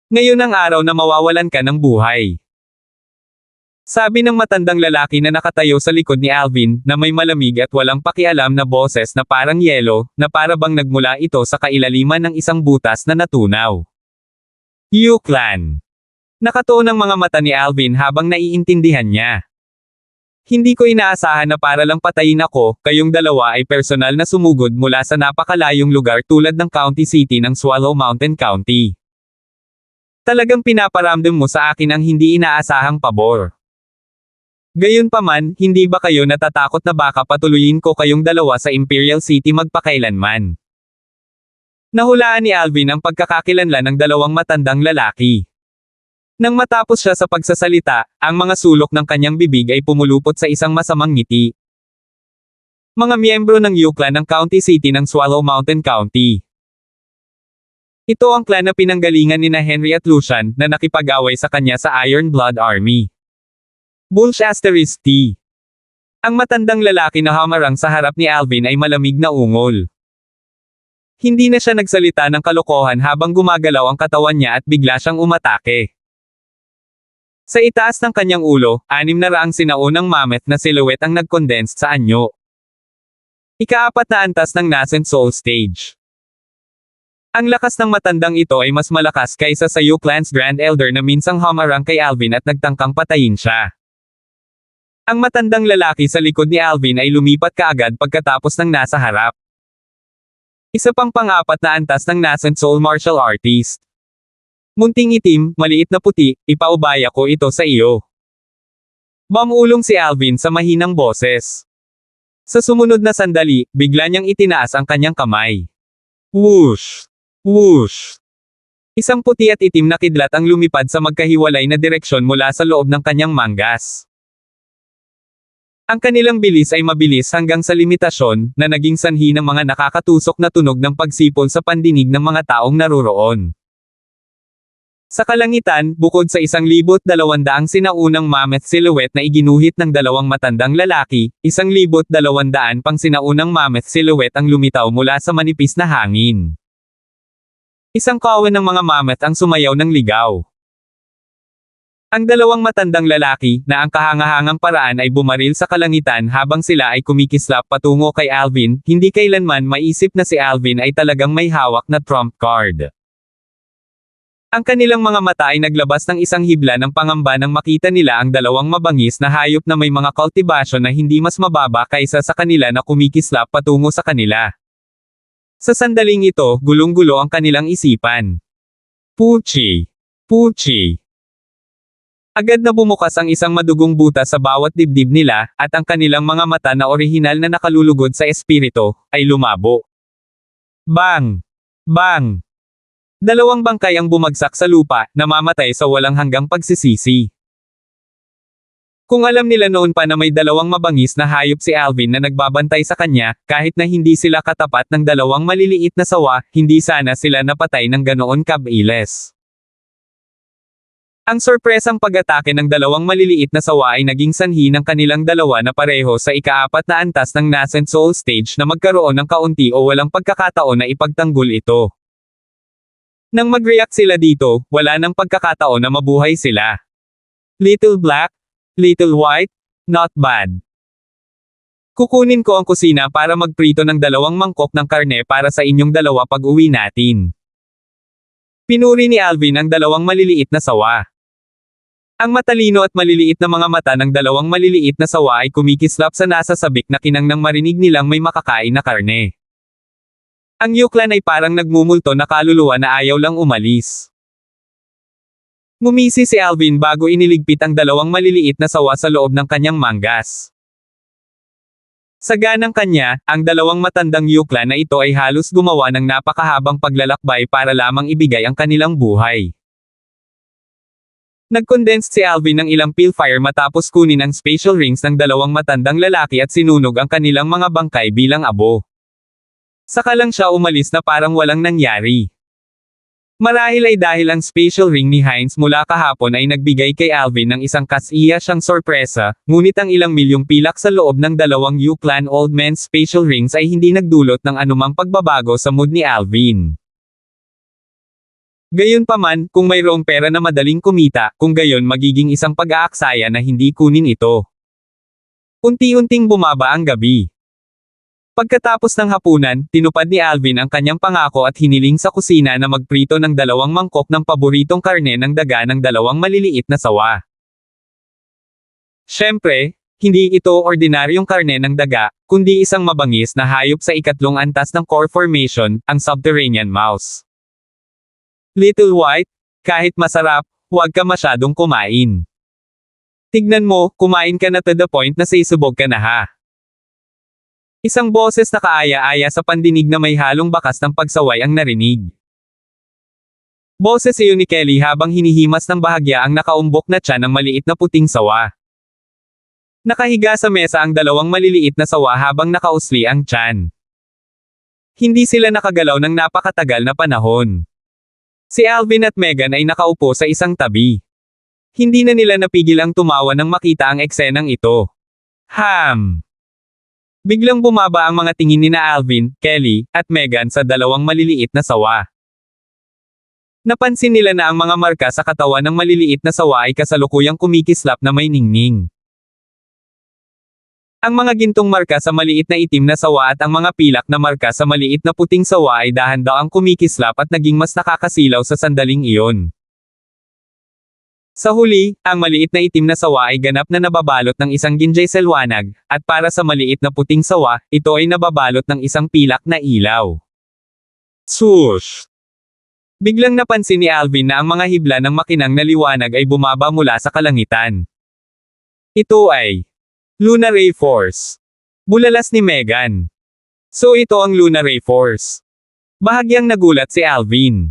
Ngayon ang araw na mawawalan ka ng buhay. Sabi ng matandang lalaki na nakatayo sa likod ni Alvin, na may malamig at walang pakialam na boses na parang yelo, na para bang nagmula ito sa kailaliman ng isang butas na natunaw. Yu Clan. Nakatuon ang mga mata ni Alvin habang naiintindihan niya. Hindi ko inaasahan na para lang patayin ako, kayong dalawa ay personal na sumugod mula sa napakalayong lugar tulad ng county city ng Swallow Mountain County. Talagang pinaparamdam mo sa akin ang hindi inaasahang pabor. Gayunpaman, hindi ba kayo natatakot na baka patuloyin ko kayong dalawa sa Imperial City magpakailanman? Nahulaan ni Alvin ang pagkakakilanlan ng dalawang matandang lalaki. Nang matapos siya sa pagsasalita, ang mga sulok ng kanyang bibig ay pumulupot sa isang masamang ngiti. Mga miyembro ng Yu Clan ng County City ng Swallow Mountain County. Ito ang clan na pinanggalingan ni Henry at Lucian na nakipag-away sa kanya sa Iron Blood Army. Bullshasteris T. Ang matandang lalaki na hamarang sa harap ni Alvin ay malamig na ungol. Hindi na siya nagsalita ng kalokohan habang gumagalaw ang katawan niya at bigla siyang umatake. Sa itaas ng kanyang ulo, 600 sinaunang mammoth na silhouette ang nag-condensed sa anyo. Ika-4 na antas ng Nascent Soul Stage. Ang lakas ng matandang ito ay mas malakas kaysa sa Yu Clan's Grand Elder na minsang hamarang kay Alvin at nagtangkang patayin siya. Ang matandang lalaki sa likod ni Alvin ay lumipat kaagad pagkatapos ng nasa harap. Isa pang pang-4 na antas ng Nascent Soul Martial Artist. Munting itim, maliit na puti, ipaubaya ko ito sa iyo. Bumulong si Alvin sa mahinang boses. Sa sumunod na sandali, bigla niyang itinaas ang kanyang kamay. Whoosh! Whoosh! Isang puti at itim na kidlat ang lumipad sa magkahiwalay na direksyon mula sa loob ng kanyang manggas. Ang kanilang bilis ay mabilis hanggang sa limitasyon, na naging sanhi ng mga nakakatusok na tunog ng pagsipol sa pandinig ng mga taong naruroon. Sa kalangitan, bukod sa 1,200 sinaunang mammoth silhouette na iginuhit ng dalawang matandang lalaki, 1,200 pang sinaunang mammoth silhouette ang lumitaw mula sa manipis na hangin. Isang kawan ng mga mammoth ang sumayaw ng ligaw. Ang dalawang matandang lalaki, na ang kahangahangang paraan ay bumaril sa kalangitan habang sila ay kumikislap patungo kay Alvin, hindi kailanman maisip na si Alvin ay talagang may hawak na trump card. Ang kanilang mga mata ay naglabas ng isang hibla ng pangamba nang makita nila ang dalawang mabangis na hayop na may mga cultivation na hindi mas mababa kaysa sa kanila na kumikislap patungo sa kanila. Sa sandaling ito, gulong-gulo ang kanilang isipan. Puchi! Puchi! Agad na bumukas ang isang madugong butas sa bawat dibdib nila, at ang kanilang mga mata na orihinal na nakalulugod sa espirito, ay lumabo. Bang! Bang! Dalawang bangkay ang bumagsak sa lupa, namamatay sa walang hanggang pagsisisi. Kung alam nila noon pa na may dalawang mabangis na hayop si Alvin na nagbabantay sa kanya, kahit na hindi sila katapat ng dalawang maliliit na sawa, hindi sana sila napatay ng ganoon kabilis. Ang sorpresang pag-atake ng dalawang maliliit na sawa ay naging sanhi ng kanilang dalawa na pareho sa ika-4 na antas ng Nascent Soul Stage na magkaroon ng kaunti o walang pagkakataon na ipagtanggol ito. Nang mag-react sila dito, wala nang pagkakataon na mabuhay sila. Little black, little white, not bad. Kukunin ko ang kusina para magprito ng 2 mangkok ng karne para sa inyong dalawa pag-uwi natin. Pinuri ni Alvin ang 2 maliliit na sawa. Ang matalino at maliliit na mga mata ng 2 maliliit na sawa ay kumikislap sa nasa sabik na kinang nang marinig nilang may makakain na karne. Ang Yu Clan ay parang nagmumulto na kaluluwa na ayaw lang umalis. Ngumisi si Alvin bago iniligpit ang 2 maliliit na sawa sa loob ng kanyang manggas. Sa ganang kanya, ang 2 matandang Yu Clan na ito ay halos gumawa ng napakahabang paglalakbay para lamang ibigay ang kanilang buhay. Nag-condense si Alvin ng ilang Pilfire matapos kunin ang spatial rings ng dalawang matandang lalaki at sinunog ang kanilang mga bangkay bilang abo. Saka lang siya umalis na parang walang nangyari. Marahil ay dahil ang spatial ring ni Hines mula kahapon ay nagbigay kay Alvin ng isang kasiya siyang sorpresa, ngunit ang ilang milyong pilak sa loob ng dalawang U-Clan Old Men's spatial rings ay hindi nagdulot ng anumang pagbabago sa mood ni Alvin. Gayunpaman, kung mayroong pera na madaling kumita, kung gayon magiging isang pag-aaksaya na hindi kunin ito. Unti-unting bumaba ang gabi. Pagkatapos ng hapunan, tinupad ni Alvin ang kanyang pangako at hiniling sa kusina na magprito ng 2 mangkok ng paboritong karne ng daga ng 2 maliliit na sawa. Siyempre, hindi ito ordinaryong karne ng daga, kundi isang mabangis na hayop sa ikatlong antas ng core formation, ang subterranean mouse. Little White, kahit masarap, huwag ka masyadong kumain. Tignan mo, kumain ka na to the point na sisubog ka na ha. Isang boses na kaaya-aya sa pandinig na may halong bakas ng pagsaway ang narinig. Boses iyon ni Kelly habang hinihimas ng bahagya ang nakaumbok na tiyan ng maliit na puting sawa. Nakahiga sa mesa ang 2 maliliit na sawa habang nakausli ang tiyan. Hindi sila nakagalaw ng napakatagal na panahon. Si Alvin at Megan ay nakaupo sa isang tabi. Hindi na nila napigil ang tumawa nang makita ang eksenang ito. Biglang bumaba ang mga tingin ni na Alvin, Kelly, at Megan sa 2 maliliit na sawa. Napansin nila na ang mga marka sa katawan ng maliliit na sawa ay kasalukuyang kumikislap na may ningning. Ang mga gintong marka sa maliit na itim na sawa at ang mga pilak na marka sa maliit na puting sawa ay dahan-daang kumikislap at naging mas nakakasilaw sa sandaling iyon. Sa huli, ang maliit na itim na sawa ay ganap na nababalot ng isang ginjay selwanag, at para sa maliit na puting sawa, ito ay nababalot ng isang pilak na ilaw. Swoosh! Biglang napansin ni Alvin na ang mga hibla ng makinang na liwanag ay bumaba mula sa kalangitan. Ito ay Lunar Ray Force. Bulalas ni Megan. So ito ang Lunar Ray Force. Bahagyang nagulat si Alvin.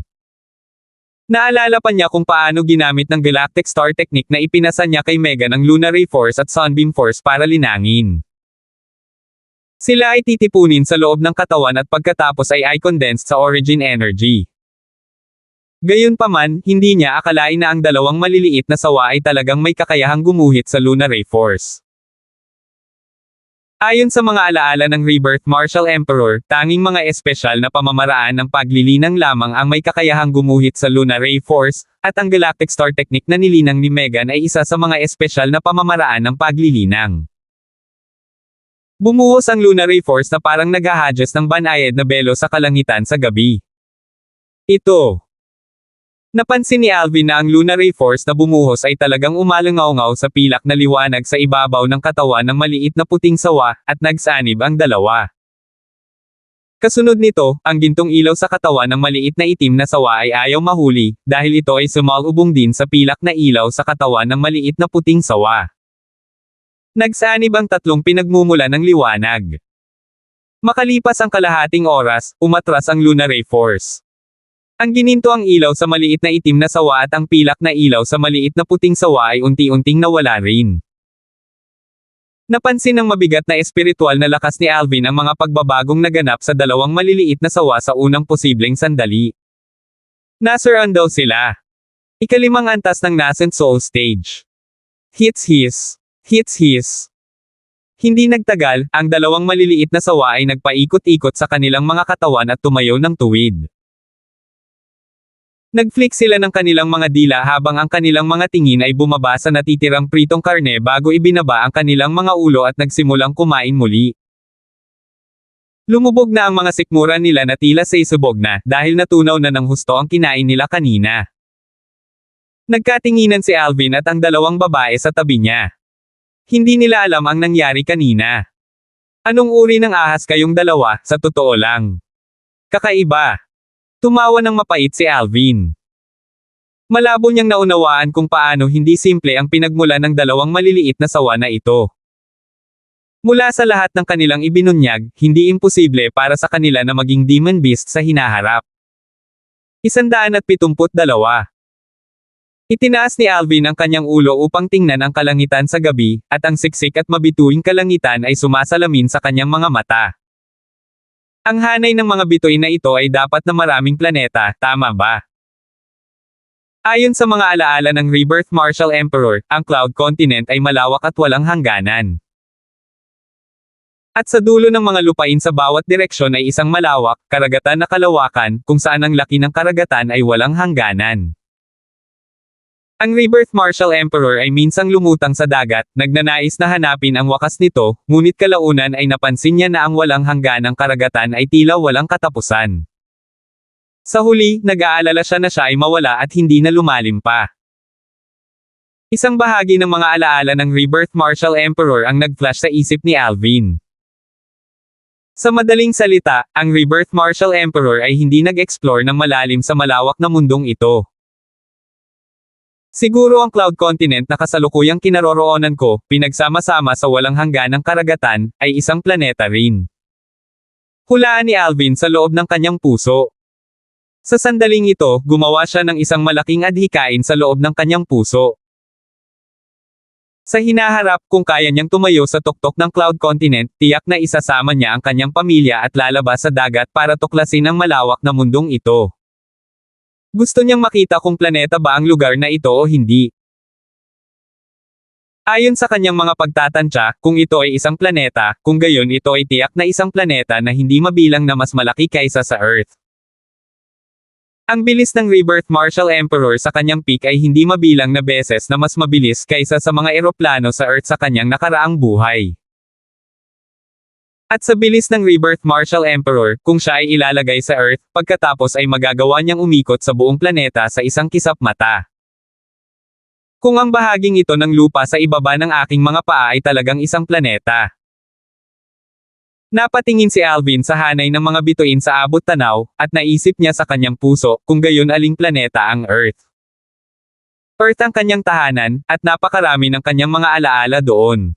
Naalala pa niya kung paano ginamit ng Galactic Star Technique na ipinasa niya kay Megan ang Lunar Ray Force at Sunbeam Force para linangin. Sila ay titipunin sa loob ng katawan at pagkatapos ay condensed sa origin energy. Gayunpaman, hindi niya akalain na ang 2 maliliit na sawa ay talagang may kakayahang gumuhit sa Lunar Ray Force. Ayon sa mga alaala ng Rebirth Martial Emperor, tanging mga espesyal na pamamaraan ng paglilinang lamang ang may kakayahang gumuhit sa Lunar Ray Force, at ang Galactic Star Technique na nilinang ni Megan ay isa sa mga espesyal na pamamaraan ng paglilinang. Bumuhos ang Lunar Ray Force na parang naghahadjust ng banayad na belo sa kalangitan sa gabi. Ito. Napansin ni Alvin na ang Lunar Ray Force na bumuhos ay talagang umalangaw-ngaw sa pilak na liwanag sa ibabaw ng katawan ng maliit na puting sawa, at nagsanib ang 2. Kasunod nito, ang gintong ilaw sa katawan ng maliit na itim na sawa ay ayaw mahuli, dahil ito ay sumalubong din sa pilak na ilaw sa katawan ng maliit na puting sawa. Nagsanib ang 3 pinagmumula ng liwanag. Makalipas ang kalahating oras, umatras ang Lunar Ray Force. Ang gininto ang ilaw sa maliit na itim na sawa at ang pilak na ilaw sa maliit na puting sawa ay unti-unting nawala rin. Napansin ng mabigat na espiritual na lakas ni Alvin ang mga pagbabagong naganap sa 2 maliliit na sawa sa unang posibleng sandali. Nasiraan daw sila. Ika-5 antas ng Nascent Soul Stage. Hits. Hindi nagtagal, ang 2 maliliit na sawa ay nagpaikot-ikot sa kanilang mga katawan at tumayo ng tuwid. Nag-flick sila ng kanilang mga dila habang ang kanilang mga tingin ay bumaba sa natitirang pritong karne bago ibinaba ang kanilang mga ulo at nagsimulang kumain muli. Lumubog na ang mga sikmura nila na tila sa isubog na, dahil natunaw na ng husto ang kinain nila kanina. Nagkatinginan si Alvin at ang 2 babae sa tabi niya. Hindi nila alam ang nangyari kanina. Anong uri ng ahas kayong 2, sa totoo lang? Kakaiba. Tumawa ng mapait si Alvin. Malabo niyang naunawaan kung paano hindi simple ang pinagmula ng 2 maliliit na sawa na ito. Mula sa lahat ng kanilang ibinunyag, hindi imposible para sa kanila na maging demon beast sa hinaharap. 172. Itinaas ni Alvin ang kanyang ulo upang tingnan ang kalangitan sa gabi, at ang siksik at mabituing kalangitan ay sumasalamin sa kanyang mga mata. Ang hanay ng mga bituin na ito ay dapat na maraming planeta, tama ba? Ayon sa mga alaala ng Rebirth Martial Emperor, ang Cloud Continent ay malawak at walang hangganan. At sa dulo ng mga lupain sa bawat direksyon ay isang malawak, karagatan na kalawakan, kung saan ang laki ng karagatan ay walang hangganan. Ang Rebirth Martial Emperor ay minsang lumutang sa dagat, nagnanais na hanapin ang wakas nito, ngunit kalaunan ay napansin niya na ang walang hangganang karagatan ay tila walang katapusan. Sa huli, nag-aalala siya na siya ay mawala at hindi na lumalim pa. Isang bahagi ng mga alaala ng Rebirth Martial Emperor ang nag-flash sa isip ni Alvin. Sa madaling salita, ang Rebirth Martial Emperor ay hindi nag-explore ng malalim sa malawak na mundong ito. Siguro ang Cloud Continent na kasalukuyang kinaroroonan ko, pinagsama-sama sa walang hangganang karagatan, ay isang planeta rin. Hulaan ni Alvin sa loob ng kanyang puso. Sa sandaling ito, gumawa siya ng isang malaking adhikain sa loob ng kanyang puso. Sa hinaharap, kung kaya niyang tumayo sa tuktok ng Cloud Continent, tiyak na isasama niya ang kanyang pamilya at lalabas sa dagat para tuklasin ang malawak na mundong ito. Gusto niyang makita kung planeta ba ang lugar na ito o hindi. Ayon sa kanyang mga pagtatansya, kung ito ay isang planeta, kung gayon ito ay tiyak na isang planeta na hindi mabilang na mas malaki kaysa sa Earth. Ang bilis ng Rebirth Martial Emperor sa kanyang peak ay hindi mabilang na beses na mas mabilis kaysa sa mga eroplano sa Earth sa kanyang nakaraang buhay. At sa bilis ng Rebirth Martial Emperor, kung siya ay ilalagay sa Earth, pagkatapos ay magagawa niyang umikot sa buong planeta sa isang kisap mata. Kung ang bahaging ito ng lupa sa ibaba ng aking mga paa ay talagang isang planeta. Napatingin si Alvin sa hanay ng mga bituin sa abot tanaw, at naisip niya sa kanyang puso, kung gayon aling planeta ang Earth. Earth ang kanyang tahanan, at napakarami ng kanyang mga alaala doon.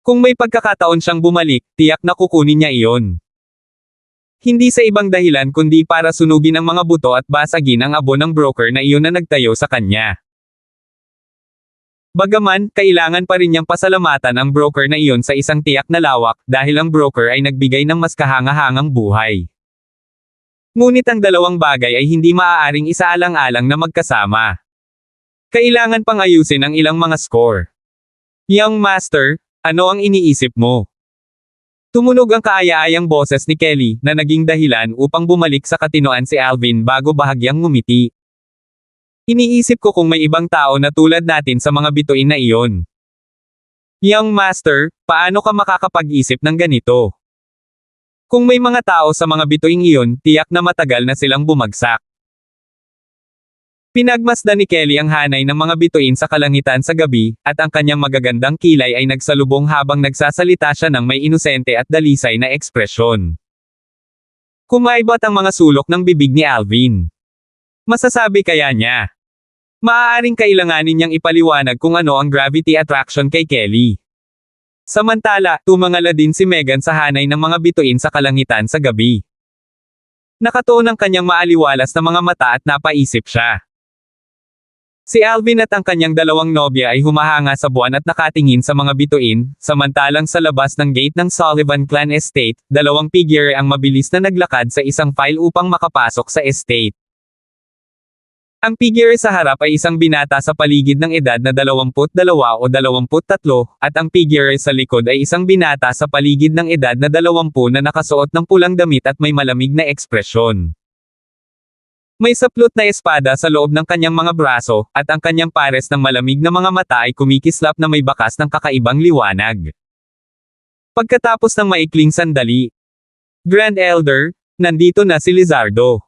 Kung may pagkakataon siyang bumalik, tiyak na kukunin niya iyon. Hindi sa ibang dahilan kundi para sunugin ang mga buto at basagin ang abo ng broker na iyon na nagtayo sa kanya. Bagaman, kailangan pa rin niyang pasalamatan ang broker na iyon sa isang tiyak na lawak, dahil ang broker ay nagbigay ng mas kahanga-hangang buhay. Ngunit ang dalawang bagay ay hindi maaaring isaalang-alang na magkasama. Kailangan pang ayusin ang ilang mga score. Young Master, ano ang iniisip mo? Tumunog ang kaaya-ayang boses ni Kelly, na naging dahilan upang bumalik sa katinoan si Alvin bago bahagyang ngumiti. Iniisip ko kung may ibang tao na tulad natin sa mga bituin na iyon. Young Master, paano ka makakapag-isip ng ganito? Kung may mga tao sa mga bituing iyon, tiyak na matagal na silang bumagsak. Pinagmasdan ni Kelly ang hanay ng mga bituin sa kalangitan sa gabi, at ang kanyang magagandang kilay ay nagsalubong habang nagsasalita siya ng may inosente at dalisay na ekspresyon. Kumaibot ang mga sulok ng bibig ni Alvin. Masasabi kaya niya? Maaaring kailanganin niyang ipaliwanag kung ano ang gravity attraction kay Kelly. Samantala, tumangala din si Megan sa hanay ng mga bituin sa kalangitan sa gabi. Nakatuon ang kanyang maaliwalas na mga mata at napaisip siya. Si Alvin at ang kanyang dalawang nobya ay humahanga sa buwan at nakatingin sa mga bituin, samantalang sa labas ng gate ng Sullivan Clan Estate, dalawang figure ang mabilis na naglakad sa isang file upang makapasok sa estate. Ang figure sa harap ay isang binata sa paligid ng edad na 22 o 23, at ang figure sa likod ay isang binata sa paligid ng edad na 20 na nakasuot ng pulang damit at may malamig na ekspresyon. May saplot na espada sa loob ng kanyang mga braso, at ang kanyang pares ng malamig na mga mata ay kumikislap na may bakas ng kakaibang liwanag. Pagkatapos ng maikling sandali, Grand Elder, nandito na si Lizardo.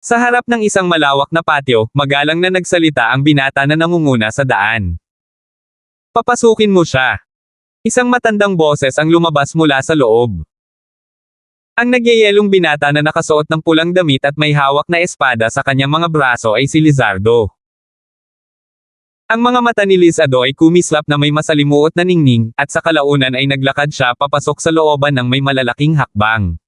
Sa harap ng isang malawak na patio, magalang na nagsalita ang binata na nangunguna sa daan. Papasukin mo siya. Isang matandang boses ang lumabas mula sa loob. Ang nagyayelong binata na nakasuot ng pulang damit at may hawak na espada sa kanyang mga braso ay si Lizardo. Ang mga mata ni Lizardo ay kumislap na may masalimuot na ningning, at sa kalaunan ay naglakad siya papasok sa looban ng may malalaking hakbang.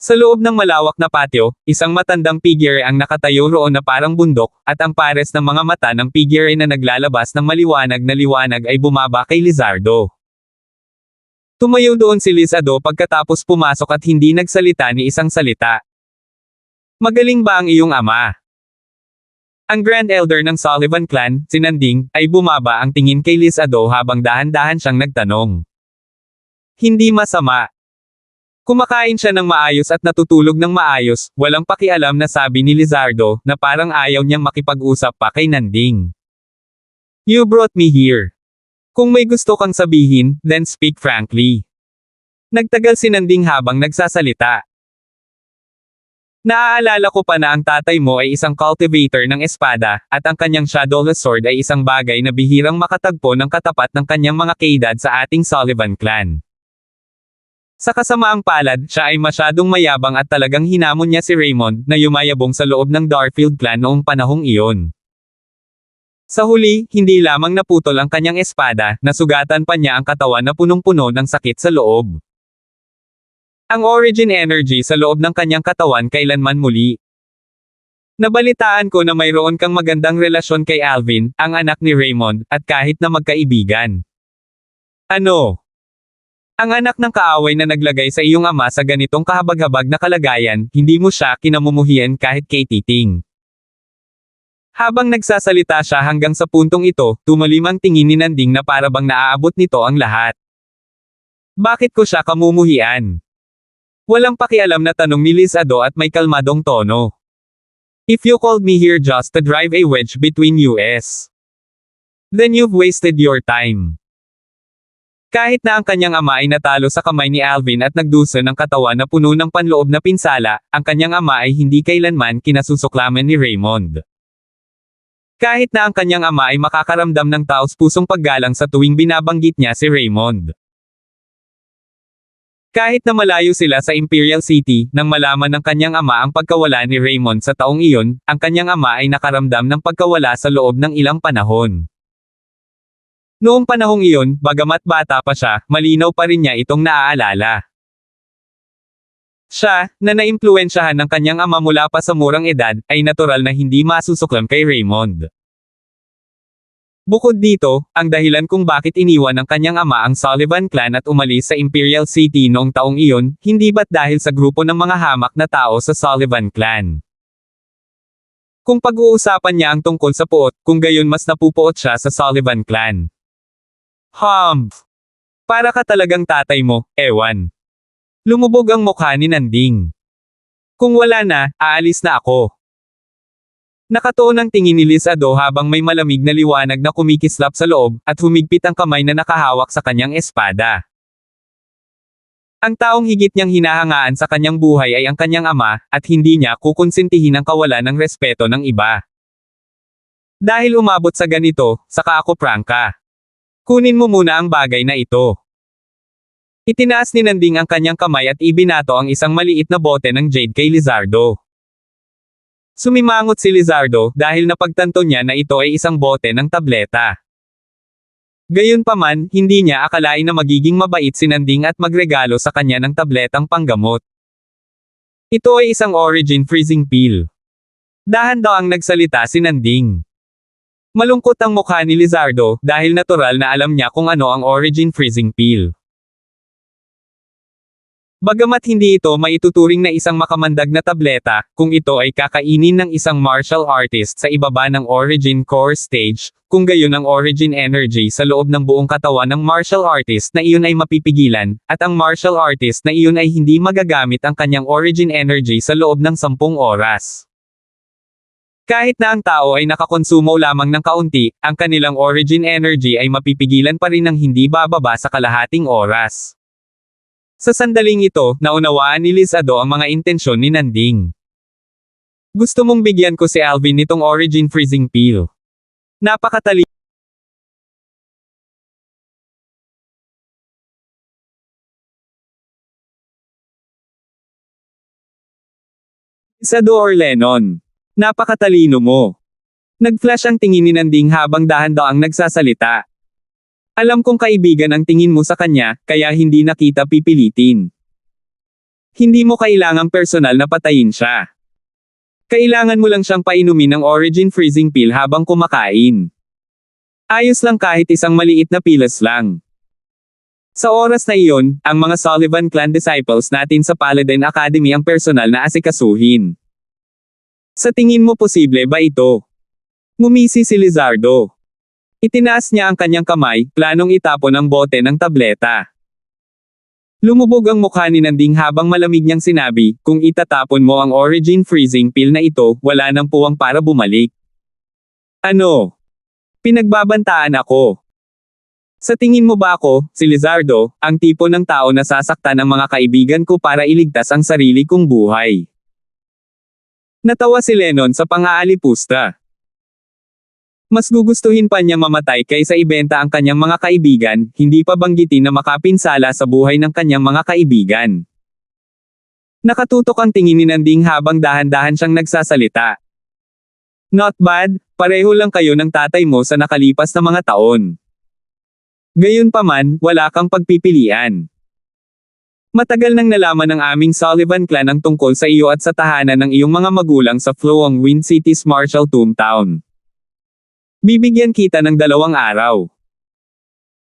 Sa loob ng malawak na patio, isang matandang figure ang nakatayo roon na parang bundok, at ang pares ng mga mata ng figure na naglalabas ng maliwanag na liwanag ay bumaba kay Lizardo. Tumayo doon si Lizardo pagkatapos pumasok at hindi nagsalita ni isang salita. Magaling ba ang iyong ama? Ang Grand Elder ng Sullivan Clan, si Nanding, ay bumaba ang tingin kay Lizardo habang dahan-dahan siyang nagtanong. Hindi masama. Kumakain siya ng maayos at natutulog ng maayos, walang pakialam na sabi ni Lizardo, na parang ayaw niyang makipag-usap pa kay Nanding. You brought me here. Kung may gusto kang sabihin, then speak frankly. Nagtagal si Nanding habang nagsasalita. Naaalala ko pa na ang tatay mo ay isang cultivator ng espada, at ang kanyang shadowless sword ay isang bagay na bihirang makatagpo ng katapat ng kanyang mga kaedad sa ating Sullivan Clan. Sa kasamaang palad, siya ay masyadong mayabang at talagang hinamon niya si Raymond, na yumayabong sa loob ng Darfield Clan noong panahong iyon. Sa huli, hindi lamang naputol ang kanyang espada, nasugatan pa niya ang katawan na punong-puno ng sakit sa loob. Ang origin energy sa loob ng kanyang katawan kailanman muli. Nabalitaan ko na mayroon kang magandang relasyon kay Alvin, ang anak ni Raymond, at kahit na magkaibigan. Ano? Ang anak ng kaaway na naglagay sa iyong ama sa ganitong kahabag-habag na kalagayan, hindi mo siya kinamumuhian kahit kay Titing. Habang nagsasalita siya hanggang sa puntong ito, tumalim ang tingin ni Nanding na para bang naaabot nito ang lahat. Bakit ko siya kamumuhian? Walang pakialam na tanong ni Lizardo at may kalmadong tono. If you called me here just to drive a wedge between us, then you've wasted your time. Kahit na ang kanyang ama ay natalo sa kamay ni Alvin at nagdusa ng katawan na puno ng panloob na pinsala, ang kanyang ama ay hindi kailanman kinasusuklaman ni Raymond. Kahit na ang kanyang ama ay makakaramdam ng taos-pusong paggalang sa tuwing binabanggit niya si Raymond. Kahit na malayo sila sa Imperial City, nang malaman ng kanyang ama ang pagkawala ni Raymond sa taong iyon, ang kanyang ama ay nakaramdam ng pagkawala sa loob ng ilang panahon. Noong panahong iyon, bagamat bata pa siya, malinaw pa rin niya itong naaalala. Siya, na naimpluwensyahan ng kanyang ama mula pa sa murang edad, ay natural na hindi masusuklam kay Raymond. Bukod dito, ang dahilan kung bakit iniwan ng kanyang ama ang Sullivan Clan at umalis sa Imperial City noong taong iyon, hindi ba't dahil sa grupo ng mga hamak na tao sa Sullivan Clan. Kung pag-uusapan niya ang tungkol sa puot, kung gayon mas napupuot siya sa Sullivan Clan. Para ka talagang tatay mo, ewan. Lumubog ang mukha ni Nanding. Kung wala na, aalis na ako. Nakatuon ang tingin ni Lizardo habang may malamig na liwanag na kumikislap sa loob, at humigpit ang kamay na nakahawak sa kanyang espada. Ang taong higit niyang hinahangaan sa kanyang buhay ay ang kanyang ama, at hindi niya kukonsintihin ang kawalan ng respeto ng iba. Dahil umabot sa ganito, saka ako prangka. Kunin mo muna ang bagay na ito. Itinaas ni Nanding ang kanyang kamay at ibinato ang isang maliit na bote ng jade kay Lizardo. Sumimangot si Lizardo dahil napagtanto niya na ito ay isang bote ng tableta. Gayunpaman, hindi niya akalain na magiging mabait si Nanding at magregalo sa kanya ng tabletang panggamot. Ito ay isang origin freezing pill. Dahan-dahang nagsalita si Nanding. Malungkot ang mukha ni Lizardo dahil natural na alam niya kung ano ang origin freezing pill. Bagamat hindi ito maituturing na isang makamandag na tableta, kung ito ay kakainin ng isang martial artist sa ibaba ng origin core stage, kung gayon ang origin energy sa loob ng buong katawan ng martial artist na iyon ay mapipigilan, at ang martial artist na iyon ay hindi magagamit ang kanyang origin energy sa loob ng 10 oras. Kahit na ang tao ay nakakonsumo lamang ng kaunti, ang kanilang origin energy ay mapipigilan pa rin ng hindi bababa sa kalahating oras. Sa sandaling ito, naunawaan ni Lizardo ang mga intensyon ni Nanding. Gusto mong bigyan ko si Alvin nitong origin freezing pill. Napakatali. Lizardo or Lennon. Napakatalino mo. Nag-flash ang tingin ni Nanding habang dahan-daang nagsasalita. Alam kong kaibigan ang tingin mo sa kanya, kaya hindi na kita pipilitin. Hindi mo kailangang personal na patayin siya. Kailangan mo lang siyang painumin ng Origin Freezing Pill habang kumakain. Ayos lang kahit isang maliit na pilas lang. Sa oras na iyon, ang mga Sullivan Clan disciples natin sa Paladin Academy ang personal na asikasuhin. Sa tingin mo posible ba ito? Ngumisi si Lizardo. Itinaas niya ang kanyang kamay, planong itapon ang bote ng tableta. Lumubog ang mukha ni Nanding habang malamig niyang sinabi, kung itatapon mo ang Origin Freezing Pill na ito, wala nang puwang para bumalik. Ano? Pinagbabantaan ako. Sa tingin mo ba ako, si Lizardo, ang tipo ng tao na sasaktan ang mga kaibigan ko para iligtas ang sarili kong buhay? Natawa si Lennon sa pang-aalipusta. Mas gugustuhin pa niya mamatay kaysa ibenta ang kanyang mga kaibigan, hindi pa banggitin na makapinsala sa buhay ng kanyang mga kaibigan. Nakatutok ang tingin ni Nanding habang dahan-dahan siyang nagsasalita. Not bad, pareho lang kayo ng tatay mo sa nakalipas na mga taon. Gayunpaman, wala kang pagpipilian. Matagal nang nalaman ng aming Sullivan Clan ang tungkol sa iyo at sa tahanan ng iyong mga magulang sa Floang Wind City's Marshall Tombtown. Bibigyan kita ng 2 araw.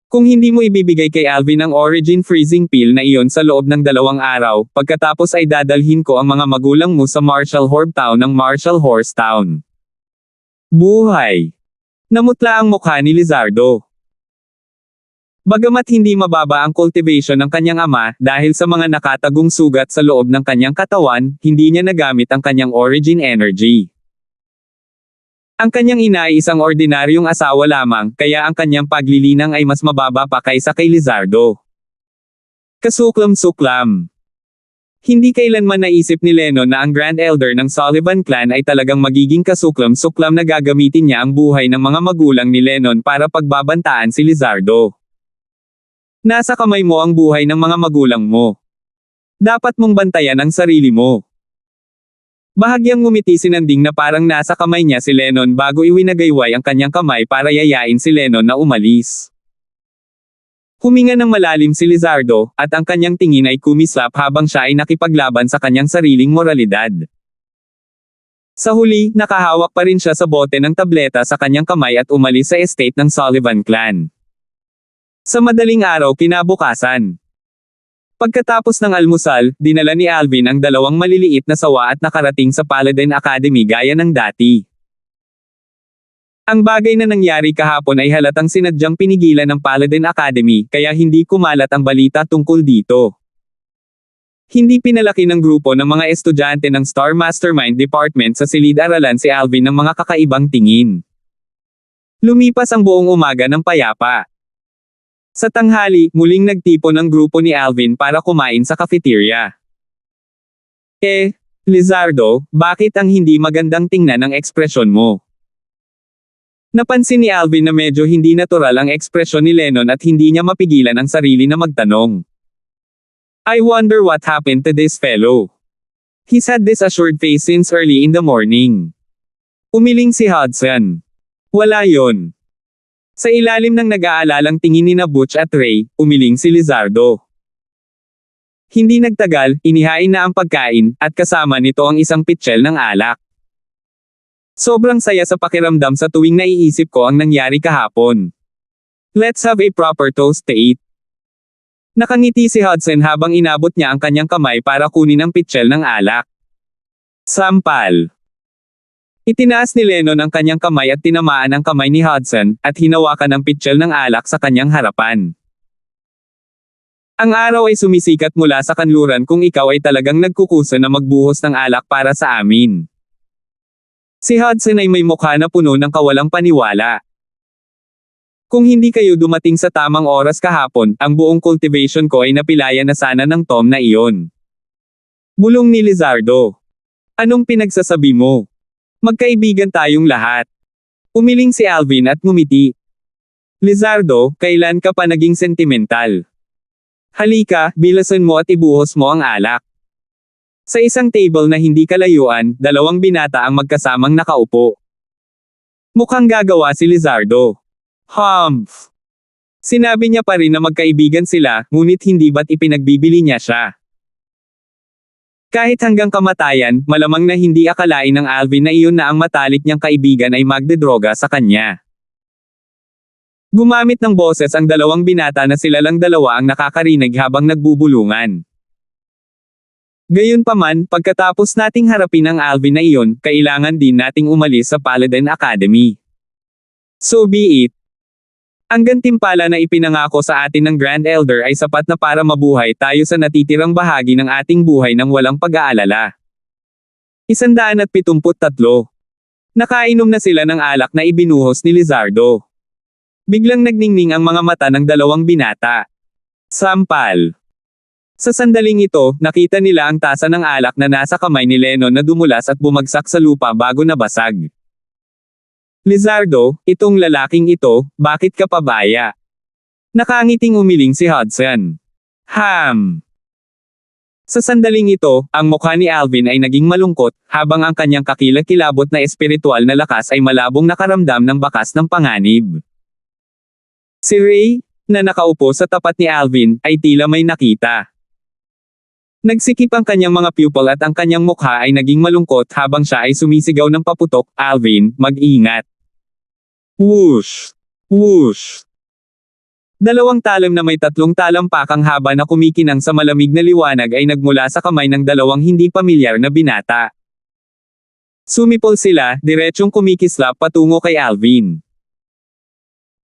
Kung hindi mo ibibigay kay Alvin ang Origin Freezing Pill na iyon sa loob ng 2 araw, pagkatapos ay dadalhin ko ang mga magulang mo sa Marshall Horb Town ng Marshall Horse Town. Buhay! Namutla ang mukha ni Lizardo. Bagamat hindi mababa ang cultivation ng kanyang ama, dahil sa mga nakatagong sugat sa loob ng kanyang katawan, hindi niya nagamit ang kanyang Origin Energy. Ang kanyang ina ay isang ordinaryong asawa lamang, kaya ang kanyang paglilinang ay mas mababa pa kaysa kay Lizardo. Kasuklam-suklam. Hindi kailanman naisip ni Lennon na ang Grand Elder ng Sullivan Clan ay talagang magiging kasuklam-suklam na gagamitin niya ang buhay ng mga magulang ni Lennon para pagbabantaan si Lizardo. Nasa kamay mo ang buhay ng mga magulang mo. Dapat mong bantayan ang sarili mo. Bahagyang ngumiti si Nanding na parang nasa kamay niya si Lennon bago iwinagayway ang kanyang kamay para yayain si Lennon na umalis. Huminga ng malalim si Lizardo, at ang kanyang tingin ay kumislap habang siya ay nakipaglaban sa kanyang sariling moralidad. Sa huli, nakahawak pa rin siya sa bote ng tableta sa kanyang kamay at umalis sa estate ng Sullivan Clan. Sa madaling araw kinabukasan. Pagkatapos ng almusal, dinala ni Alvin ang 2 maliliit na sawa at nakarating sa Paladin Academy gaya ng dati. Ang bagay na nangyari kahapon ay halatang sinadyang pinigilan ng Paladin Academy, kaya hindi kumalat ang balita tungkol dito. Hindi pinalaki ng grupo ng mga estudyante ng Star Mastermind Department sa silid-aralan si Alvin ng mga kakaibang tingin. Lumipas ang buong umaga ng payapa. Sa tanghali, muling nagtipon ang grupo ni Alvin para kumain sa cafeteria. Lizardo, bakit ang hindi magandang tingnan ang ekspresyon mo? Napansin ni Alvin na medyo hindi natural ang ekspresyon ni Lennon at hindi niya mapigilan ang sarili na magtanong. I wonder what happened to this fellow. He's had this assured face since early in the morning. Umiling si Hudson. Wala yon. Sa ilalim ng nag-aalalang tingin ni na Butch at Ray, umiling si Lizardo. Hindi nagtagal, inihain na ang pagkain, at kasama nito ang isang pitchel ng alak. Sobrang saya sa pakiramdam sa tuwing naiisip ko ang nangyari kahapon. Let's have a proper toast to eat. Nakangiti si Hudson habang inabot niya ang kanyang kamay para kunin ang pitchel ng alak. Sampal. Itinaas ni Lennon ang kanyang kamay at tinamaan ang kamay ni Hudson, at hinawakan ang pitchel ng alak sa kanyang harapan. Ang araw ay sumisikat mula sa kanluran kung ikaw ay talagang nagkukusa na magbuhos ng alak para sa amin. Si Hudson ay may mukha na puno ng kawalang paniwala. Kung hindi kayo dumating sa tamang oras kahapon, ang buong cultivation ko ay napilaya na sana ng Tom na iyon. Bulong ni Lizardo. Anong pinagsasabi mo? Magkaibigan tayong lahat. Umiling si Alvin at ngumiti. Lizardo, kailan ka pa naging sentimental? Halika, bilasan mo at ibuhos mo ang alak. Sa isang table na hindi kalayuan, 2 binata ang magkasamang nakaupo. Mukhang gagawa si Lizardo. Humph! Sinabi niya pa rin na magkaibigan sila, ngunit hindi ba't ipinagbibili niya siya? Kahit hanggang kamatayan, malamang na hindi akalain ng Alvin na iyon na ang matalik niyang kaibigan ay magdedroga sa kanya. Gumamit ng boses ang dalawang binata na sila lang dalawa ang nakakarinig habang nagbubulungan. Gayunpaman, pagkatapos nating harapin ang Alvin na iyon, kailangan din nating umalis sa Paladin Academy. So be it. Ang gantimpala na ipinangako sa atin ng Grand Elder ay sapat na para mabuhay tayo sa natitirang bahagi ng ating buhay nang walang pag-aalala. 173. Nakainom na sila ng alak na ibinuhos ni Lizardo. Biglang nagningning ang mga mata ng dalawang binata. Sampal. Sa sandaling ito, nakita nila ang tasa ng alak na nasa kamay ni Lennon na dumulas at bumagsak sa lupa bago nabasag. Lizardo, itong lalaking ito, bakit ka pabaya? Nakangiting umiling si Hudson. Sa sandaling ito, ang mukha ni Alvin ay naging malungkot, habang ang kanyang kakilakilabot na espiritual na lakas ay malabong nakaramdam ng bakas ng panganib. Si Ray, na nakaupo sa tapat ni Alvin, ay tila may nakita. Nagsikip ang kanyang mga pupil at ang kanyang mukha ay naging malungkot habang siya ay sumisigaw ng paputok, Alvin, mag-ingat. Whoosh! Whoosh! Dalawang talam na may 3 talampakang haba na kumikinang sa malamig na liwanag ay nagmula sa kamay ng dalawang hindi pamilyar na binata. Sumipol sila, diretsyong kumikislap patungo kay Alvin.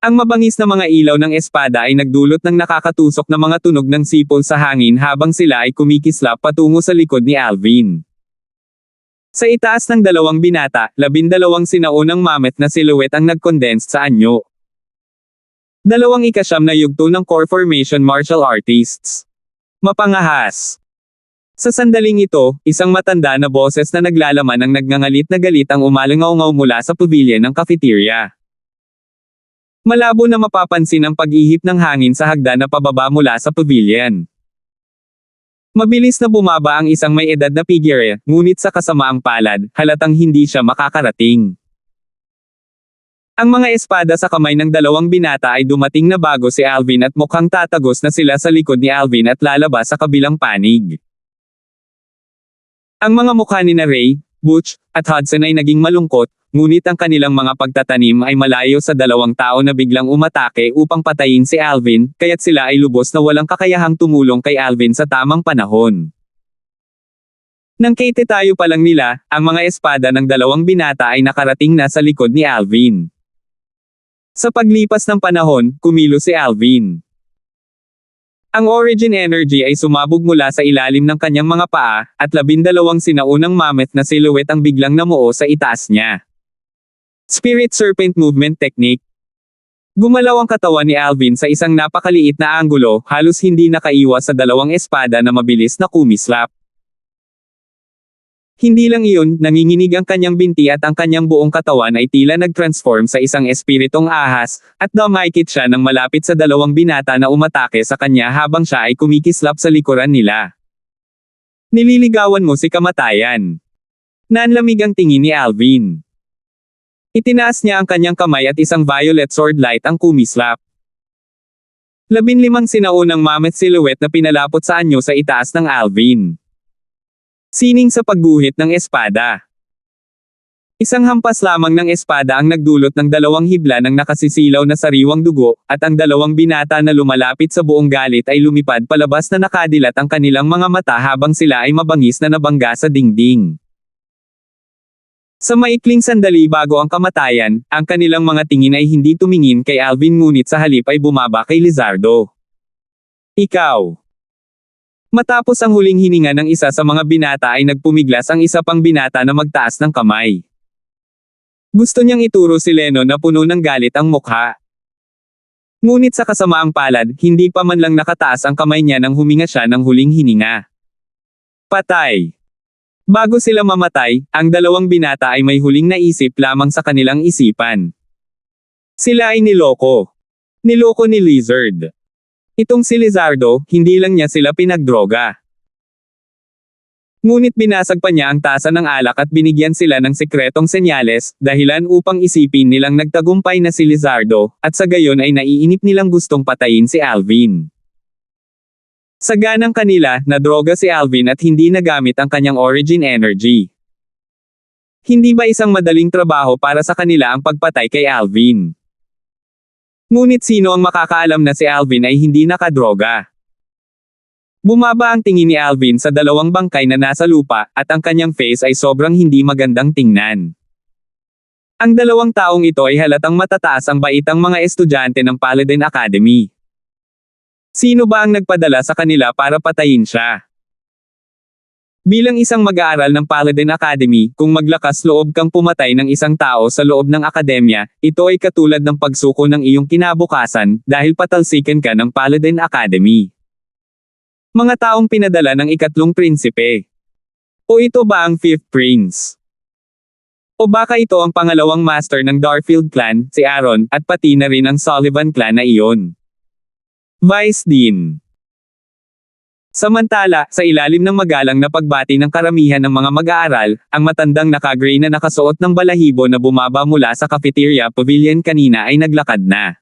Ang mabangis na mga ilaw ng espada ay nagdulot ng nakakatusok na mga tunog ng sipol sa hangin habang sila ay kumikislap patungo sa likod ni Alvin. Sa itaas ng dalawang binata, 12 sinaunang mamet na silhouette ang nag-condense sa anyo. 29 na yugto ng core formation martial artists. Mapangahas. Sa sandaling ito, isang matanda na boses na naglalaman ng nagngangalit na galit ang umalangaw-ngaw mula sa pavilion ng cafeteria. Malabo na mapapansin ang pag-ihip ng hangin sa hagdan na pababa mula sa pavilion. Mabilis na bumaba ang isang may edad na figure, ngunit sa kasamaang palad, halatang hindi siya makakarating. Ang mga espada sa kamay ng dalawang binata ay dumating na bago si Alvin at mukhang tatagos na sila sa likod ni Alvin at lalabas sa kabilang panig. Ang mga mukha ni Ray, Butch, at Hudson ay naging malungkot, ngunit ang kanilang mga pagtatanim ay malayo sa dalawang tao na biglang umatake upang patayin si Alvin, kaya't sila ay lubos na walang kakayahang tumulong kay Alvin sa tamang panahon. Nang tayo pa lang nila, ang mga espada ng dalawang binata ay nakarating na sa likod ni Alvin. Sa paglipas ng panahon, kumilos si Alvin. Ang origin energy ay sumabog mula sa ilalim ng kanyang mga paa, at 12 sinaunang mamet na silhouette ang biglang namuo sa itaas niya. Spirit Serpent Movement Technique. Gumalaw ang katawan ni Alvin sa isang napakaliit na anggulo, halos hindi nakaiwas sa dalawang espada na mabilis na kumislap. Hindi lang iyon, nanginginig ang kanyang binti at ang kanyang buong katawan ay tila nag-transform sa isang espiritong ahas, at dumaikit siya nang malapit sa dalawang binata na umatake sa kanya habang siya ay kumikislap sa likuran nila. Nililigawan mo si kamatayan. Nanlamig ang tingin ni Alvin. Itinaas niya ang kanyang kamay at isang violet sword light ang kumislap. 15 sinaunang mamet silhouette na pinalapot sa anyo sa itaas ng Alvin. Sining sa pagguhit ng espada. Isang hampas lamang ng espada ang nagdulot ng dalawang hibla ng nakasisilaw na sariwang dugo, at ang dalawang binata na lumalapit sa buong galit ay lumipad palabas na nakadilat ang kanilang mga mata habang sila ay mabangis na nabangga sa dingding. Sa maikling sandali bago ang kamatayan, ang kanilang mga tingin ay hindi tumingin kay Alvin ngunit sa halip ay bumaba kay Lizardo. Ikaw. Matapos ang huling hininga ng isa sa mga binata ay nagpumiglas ang isa pang binata na magtaas ng kamay. Gusto niyang ituro si Lennon na puno ng galit ang mukha. Ngunit sa kasamaang palad, hindi pa man lang nakataas ang kamay niya nang huminga siya ng huling hininga. Patay. Bago sila mamatay, ang dalawang binata ay may huling naisip lamang sa kanilang isipan. Sila ay niloko. Niloko ni Lizard. Itong si Lizardo, hindi lang niya sila pinagdroga. Ngunit binasag pa niya ang tasa ng alak at binigyan sila ng sekretong senyales, dahilan upang isipin nilang nagtagumpay na si Lizardo, at sa gayon ay naiinip nilang gustong patayin si Alvin. Saganang kanila, nadroga si Alvin at hindi nagamit ang kanyang origin energy. Hindi ba isang madaling trabaho para sa kanila ang pagpatay kay Alvin? Ngunit sino ang makakaalam na si Alvin ay hindi nakadroga? Bumaba ang tingin ni Alvin sa dalawang bangkay na nasa lupa, at ang kanyang face ay sobrang hindi magandang tingnan. Ang dalawang taong ito ay halatang matataas ang baitang mga estudyante ng Paladin Academy. Sino ba ang nagpadala sa kanila para patayin siya? Bilang isang mag-aaral ng Paladin Academy, kung maglakas loob kang pumatay ng isang tao sa loob ng akademya, ito ay katulad ng pagsuko ng iyong kinabukasan, dahil patalsikan ka ng Paladin Academy. Mga taong pinadala ng ikatlong prinsipe. O ito ba ang fifth prince? O baka ito ang pangalawang master ng Darfield clan, si Aaron, at pati na rin ang Sullivan clan na iyon. Vice Dean. Samantala, sa ilalim ng magalang na pagbati ng karamihan ng mga mag-aaral, ang matandang naka-gray na nakasuot ng balahibo na bumaba mula sa cafeteria pavilion kanina ay naglakad na.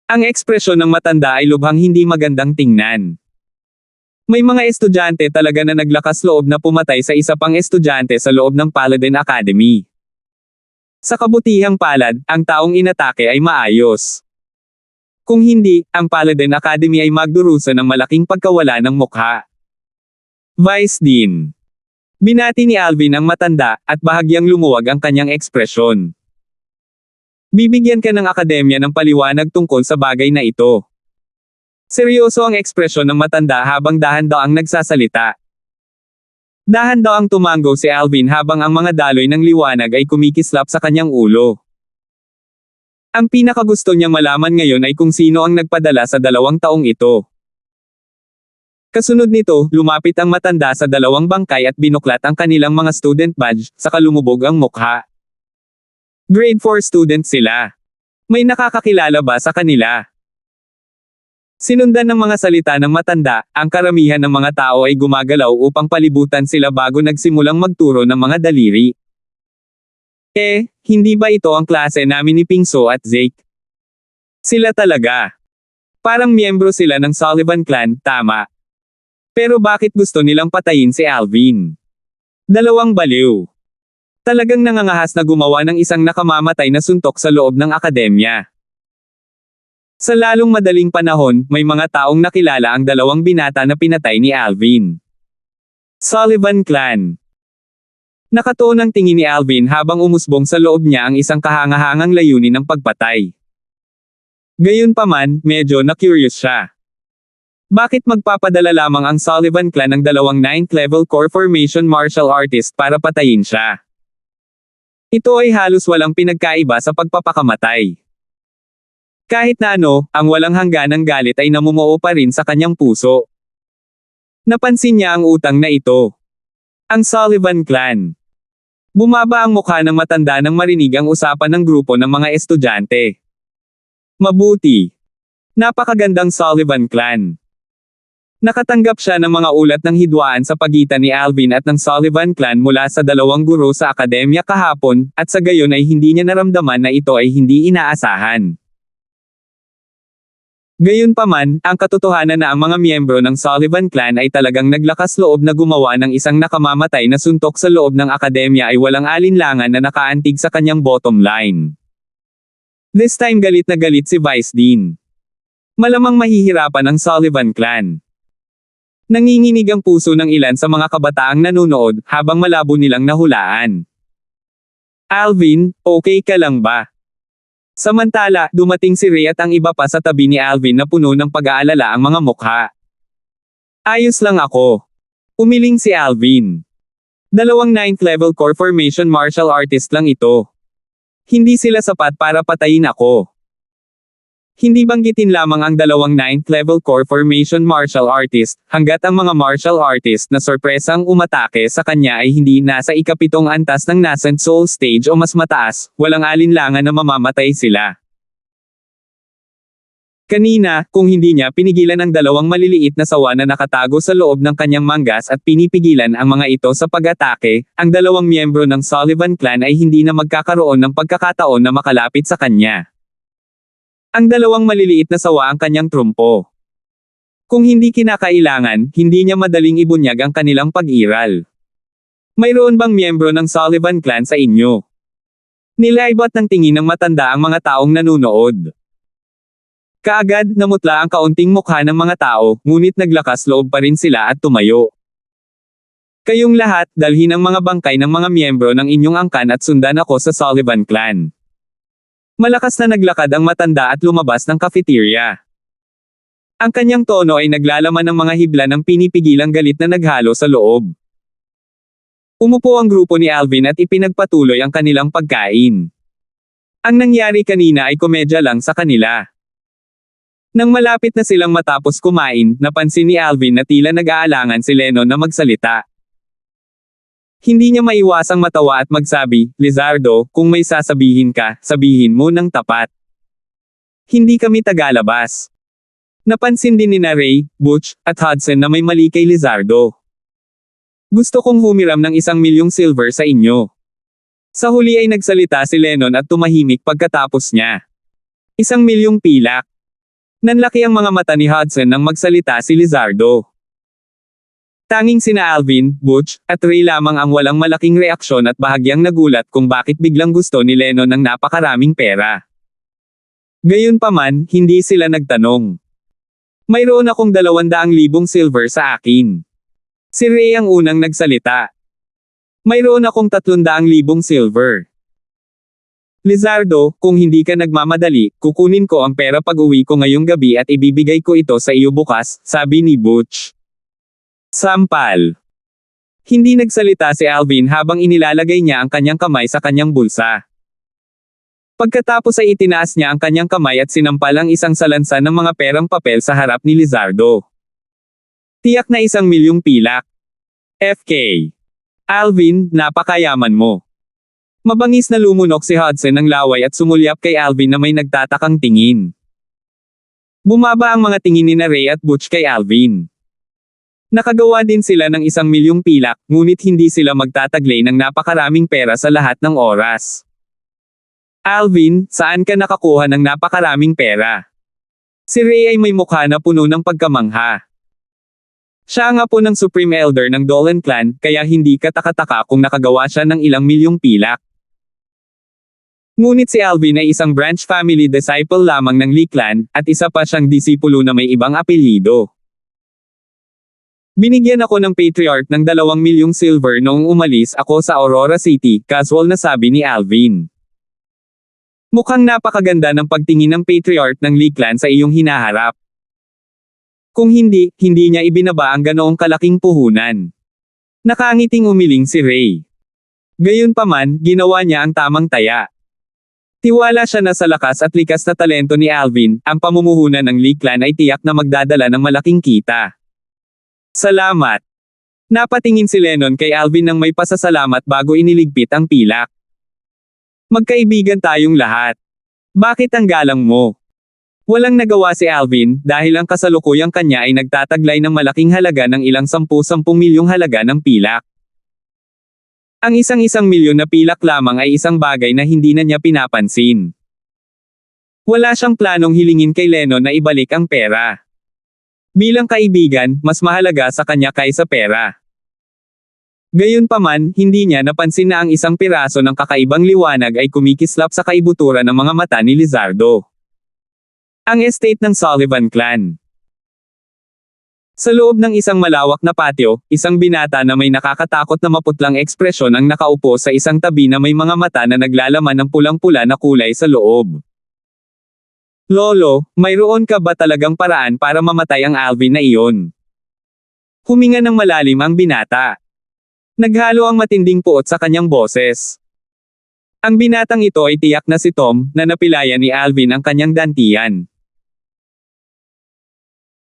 Ang ekspresyon ng matanda ay lubhang hindi magandang tingnan. May mga estudyante talaga na naglakas loob na pumatay sa isa pang estudyante sa loob ng Paladin Academy. Sa kabutihang palad, ang taong inatake ay maayos. Kung hindi, ang Paladin Academy ay magdurusa ng malaking pagkawala ng mukha. Vice Dean. Binati ni Alvin ang matanda, at bahagyang lumuwag ang kanyang ekspresyon. Bibigyan ka ng akademya ng paliwanag tungkol sa bagay na ito. Seryoso ang ekspresyon ng matanda habang dahan daw ang nagsasalita. Dahan daw ang tumanggo si Alvin habang ang mga daloy ng liwanag ay kumikislap sa kanyang ulo. Ang pinakagusto niyang malaman ngayon ay kung sino ang nagpadala sa 2 taong ito. Kasunod nito, lumapit ang matanda sa 2 bangkay at binuklat ang kanilang mga student badge, saka lumubog ang mukha. Grade 4 student sila. May nakakakilala ba sa kanila? Sinundan ng mga salita ng matanda, ang karamihan ng mga tao ay gumagalaw upang palibutan sila bago nagsimulang magturo ng mga daliri. Hindi ba ito ang klase namin ni Pingso at Zeke? Sila talaga. Parang miyembro sila ng Sullivan clan, tama. Pero bakit gusto nilang patayin si Alvin? 2 baliw. Talagang nangangahas na gumawa ng isang nakamamatay na suntok sa loob ng akademya. Sa lalong madaling panahon, may mga taong nakilala ang 2 binata na pinatay ni Alvin. Sullivan clan. Nakatuon ang tingin ni Alvin habang umusbong sa loob niya ang isang kahangahangang layunin ng pagpatay. Gayunpaman, medyo na-curious siya. Bakit magpapadala lamang ang Sullivan clan ng 2 9th level core formation martial artist para patayin siya? Ito ay halos walang pinagkaiba sa pagpapakamatay. Kahit na ano, ang walang hangganang galit ay namumuo pa rin sa kanyang puso. Napansin niya ang utang na ito. Ang Sullivan clan. Bumaba ang mukha ng matanda nang marinig ang usapan ng grupo ng mga estudyante. Mabuti. Napakagandang Sullivan clan. Nakatanggap siya ng mga ulat ng hidwaan sa pagitan ni Alvin at ng Sullivan clan mula sa 2 guro sa akademya kahapon, at sa gayon ay hindi niya naramdaman na ito ay hindi inaasahan. Gayunpaman, ang katotohanan na ang mga miyembro ng Sullivan clan ay talagang naglakas loob na gumawa ng isang nakamamatay na suntok sa loob ng akademya ay walang alinlangan na nakaantig sa kanyang bottom line. This time galit na galit si Vice Dean. Malamang mahihirapan ang Sullivan clan. Nanginginig ang puso ng ilan sa mga kabataang nanonood habang malabo nilang nahulaan. Alvin, okay ka lang ba? Samantala, dumating si Ray at ang iba pa sa tabi ni Alvin na puno ng pag-aalala ang mga mukha. Ayos lang ako. Umiling si Alvin. 2 9th level core formation martial artist lang ito. Hindi sila sapat para patayin ako. Hindi banggitin lamang ang 2 9th level core formation martial artist, hanggat ang mga martial artist na sorpresang umatake sa kanya ay hindi nasa ika-7 antas ng nascent soul stage o mas mataas, walang alinlangan na mamamatay sila. Kanina, kung hindi niya pinigilan ang 2 maliliit na sawa na nakatago sa loob ng kanyang manggas at pinipigilan ang mga ito sa pag-atake, ang 2 miyembro ng Sullivan clan ay hindi na magkakaroon ng pagkakataon na makalapit sa kanya. Ang 2 maliliit na sawa ang kanyang trumpo. Kung hindi kinakailangan, hindi niya madaling ibunyag ang kanilang pag-iral. Mayroon bang miyembro ng Sullivan clan sa inyo? Nilaibat ng tingin ng matanda ang mga taong nanunood. Kaagad, namutla ang kaunting mukha ng mga tao, ngunit naglakas loob pa rin sila at tumayo. Kayong lahat, dalhin ang mga bangkay ng mga miyembro ng inyong angkan at sundan ako sa Sullivan clan. Malakas na naglakad ang matanda at lumabas ng cafeteria. Ang kanyang tono ay naglalaman ng mga hibla ng pinipigilang galit na naghalo sa loob. Umupo ang grupo ni Alvin at ipinagpatuloy ang kanilang pagkain. Ang nangyari kanina ay komedya lang sa kanila. Nang malapit na silang matapos kumain, napansin ni Alvin na tila nag-aalangan si Lennon na magsalita. Hindi niya maiwasang matawa at magsabi, "Lizardo, kung may sasabihin ka, sabihin mo ng tapat. Hindi kami tagalabas." Napansin din ni Ray, Butch, at Hudson na may mali kay Lizardo. "Gusto kong humiram ng 1,000,000 silver sa inyo." Sa huli ay nagsalita si Lennon at tumahimik pagkatapos niya. 1,000,000 pilak. Nanlaki ang mga mata ni Hudson nang magsalita si Lizardo. Tanging sina Alvin, Butch, at Ray lamang ang walang malaking reaksyon at bahagyang nagulat kung bakit biglang gusto ni Lennon ng napakaraming pera. Gayunpaman, hindi sila nagtanong. "Mayroon akong 200,000 silver sa akin." Si Ray ang unang nagsalita. "Mayroon akong 300,000 silver." "Lizardo, kung hindi ka nagmamadali, kukunin ko ang pera pag-uwi ko ngayong gabi at ibibigay ko ito sa iyo bukas," sabi ni Butch. Sampal. Hindi nagsalita si Alvin habang inilalagay niya ang kanyang kamay sa kanyang bulsa. Pagkatapos ay itinaas niya ang kanyang kamay at sinampal ang isang salansan ng mga perang papel sa harap ni Lizardo. Tiyak na 1,000,000 pilak. FK. "Alvin, napakayaman mo." Mabangis na lumunok si Hudson ng laway at sumulyap kay Alvin na may nagtatakang tingin. Bumaba ang mga tingin ni Ray at Butch kay Alvin. Nakagawa din sila ng 1,000,000 pilak, ngunit hindi sila magtataglay ng napakaraming pera sa lahat ng oras. "Alvin, saan ka nakakuha ng napakaraming pera?" Si Ray ay may mukha na puno ng pagkamangha. Siya nga po ng Supreme Elder ng Dolan Clan, kaya hindi katakataka kung nakagawa siya ng ilang milyong pilak. Ngunit si Alvin ay isang branch family disciple lamang ng Lee Clan, at isa pa siyang disipulo na may ibang apelyido. "Binigyan ako ng Patriarch ng 2,000,000 silver noong umalis ako sa Aurora City," casual na sabi ni Alvin. Mukhang napakaganda ng pagtingin ng Patriarch ng Lee Clan sa iyong hinaharap. Kung hindi, hindi niya ibinaba ang ganoong kalaking puhunan. Nakangiting umiling si Ray. Gayunpaman, ginawa niya ang tamang taya. Tiwala siya na sa lakas at likas na talento ni Alvin, ang pamumuhunan ng Lee Clan ay tiyak na magdadala ng malaking kita. "Salamat." Napatingin si Lennon kay Alvin nang may pasasalamat bago iniligpit ang pilak. "Magkaibigan tayong lahat. Bakit ang galang mo?" Walang nagawa si Alvin, dahil ang kasalukuyang kanya ay nagtataglay ng malaking halaga ng ilang 10-10 milyong halaga ng pilak. Ang isang milyon na pilak lamang ay isang bagay na hindi na niya pinapansin. Wala siyang planong hilingin kay Lennon na ibalik ang pera. Bilang kaibigan, mas mahalaga sa kanya kaysa pera. Gayunpaman, hindi niya napansin na ang isang piraso ng kakaibang liwanag ay kumikislap sa kaibuturan ng mga mata ni Lizardo. Ang estate ng Sullivan clan. Sa loob ng isang malawak na patio, isang binata na may nakakatakot na maputlang ekspresyon ang nakaupo sa isang tabi na may mga mata na naglalaman ng pulang-pula na kulay sa loob. "Lolo, mayroon ka ba talagang paraan para mamatay ang Alvin na iyon?" Huminga ng malalim ang binata. Naghalo ang matinding puot sa kanyang boses. Ang binatang ito ay tiyak na si Tom, na napilayan ni Alvin ang kanyang dantian.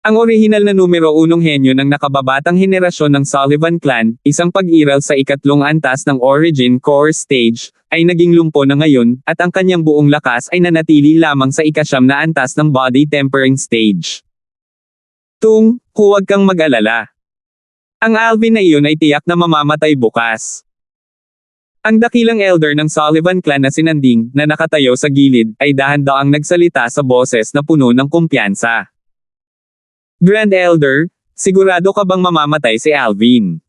Ang orihinal na numero 1 henyo ng nakababatang henerasyon ng Sullivan clan, isang pag-iral sa ikatlong antas ng Origin Core Stage, ay naging lumpo na ngayon, at ang kanyang buong lakas ay nanatili lamang sa ika-9 na antas ng Body Tempering Stage. Huwag kang mag-alala. Ang Alvin na iyon ay tiyak na mamamatay bukas. Ang dakilang elder ng Sullivan clan na si Nanding, na nakatayo sa gilid, ay dahan-daang nagsalita sa boses na puno ng kumpiyansa. Grand Elder, sigurado ka bang mamamatay si Alvin?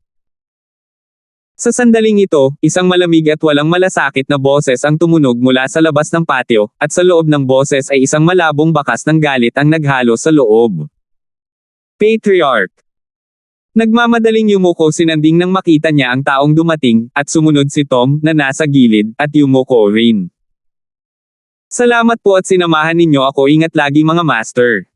Sa sandaling ito, isang malamig at walang malasakit na boses ang tumunog mula sa labas ng patio, at sa loob ng boses ay isang malabong bakas ng galit ang naghalo sa loob. Patriarch. Nagmamadaling yumuko si Nanding nang makita niya ang taong dumating, at sumunod si Tom, na nasa gilid, at yumuko rin. Salamat po at sinamahan ninyo ako, ingat lagi mga master.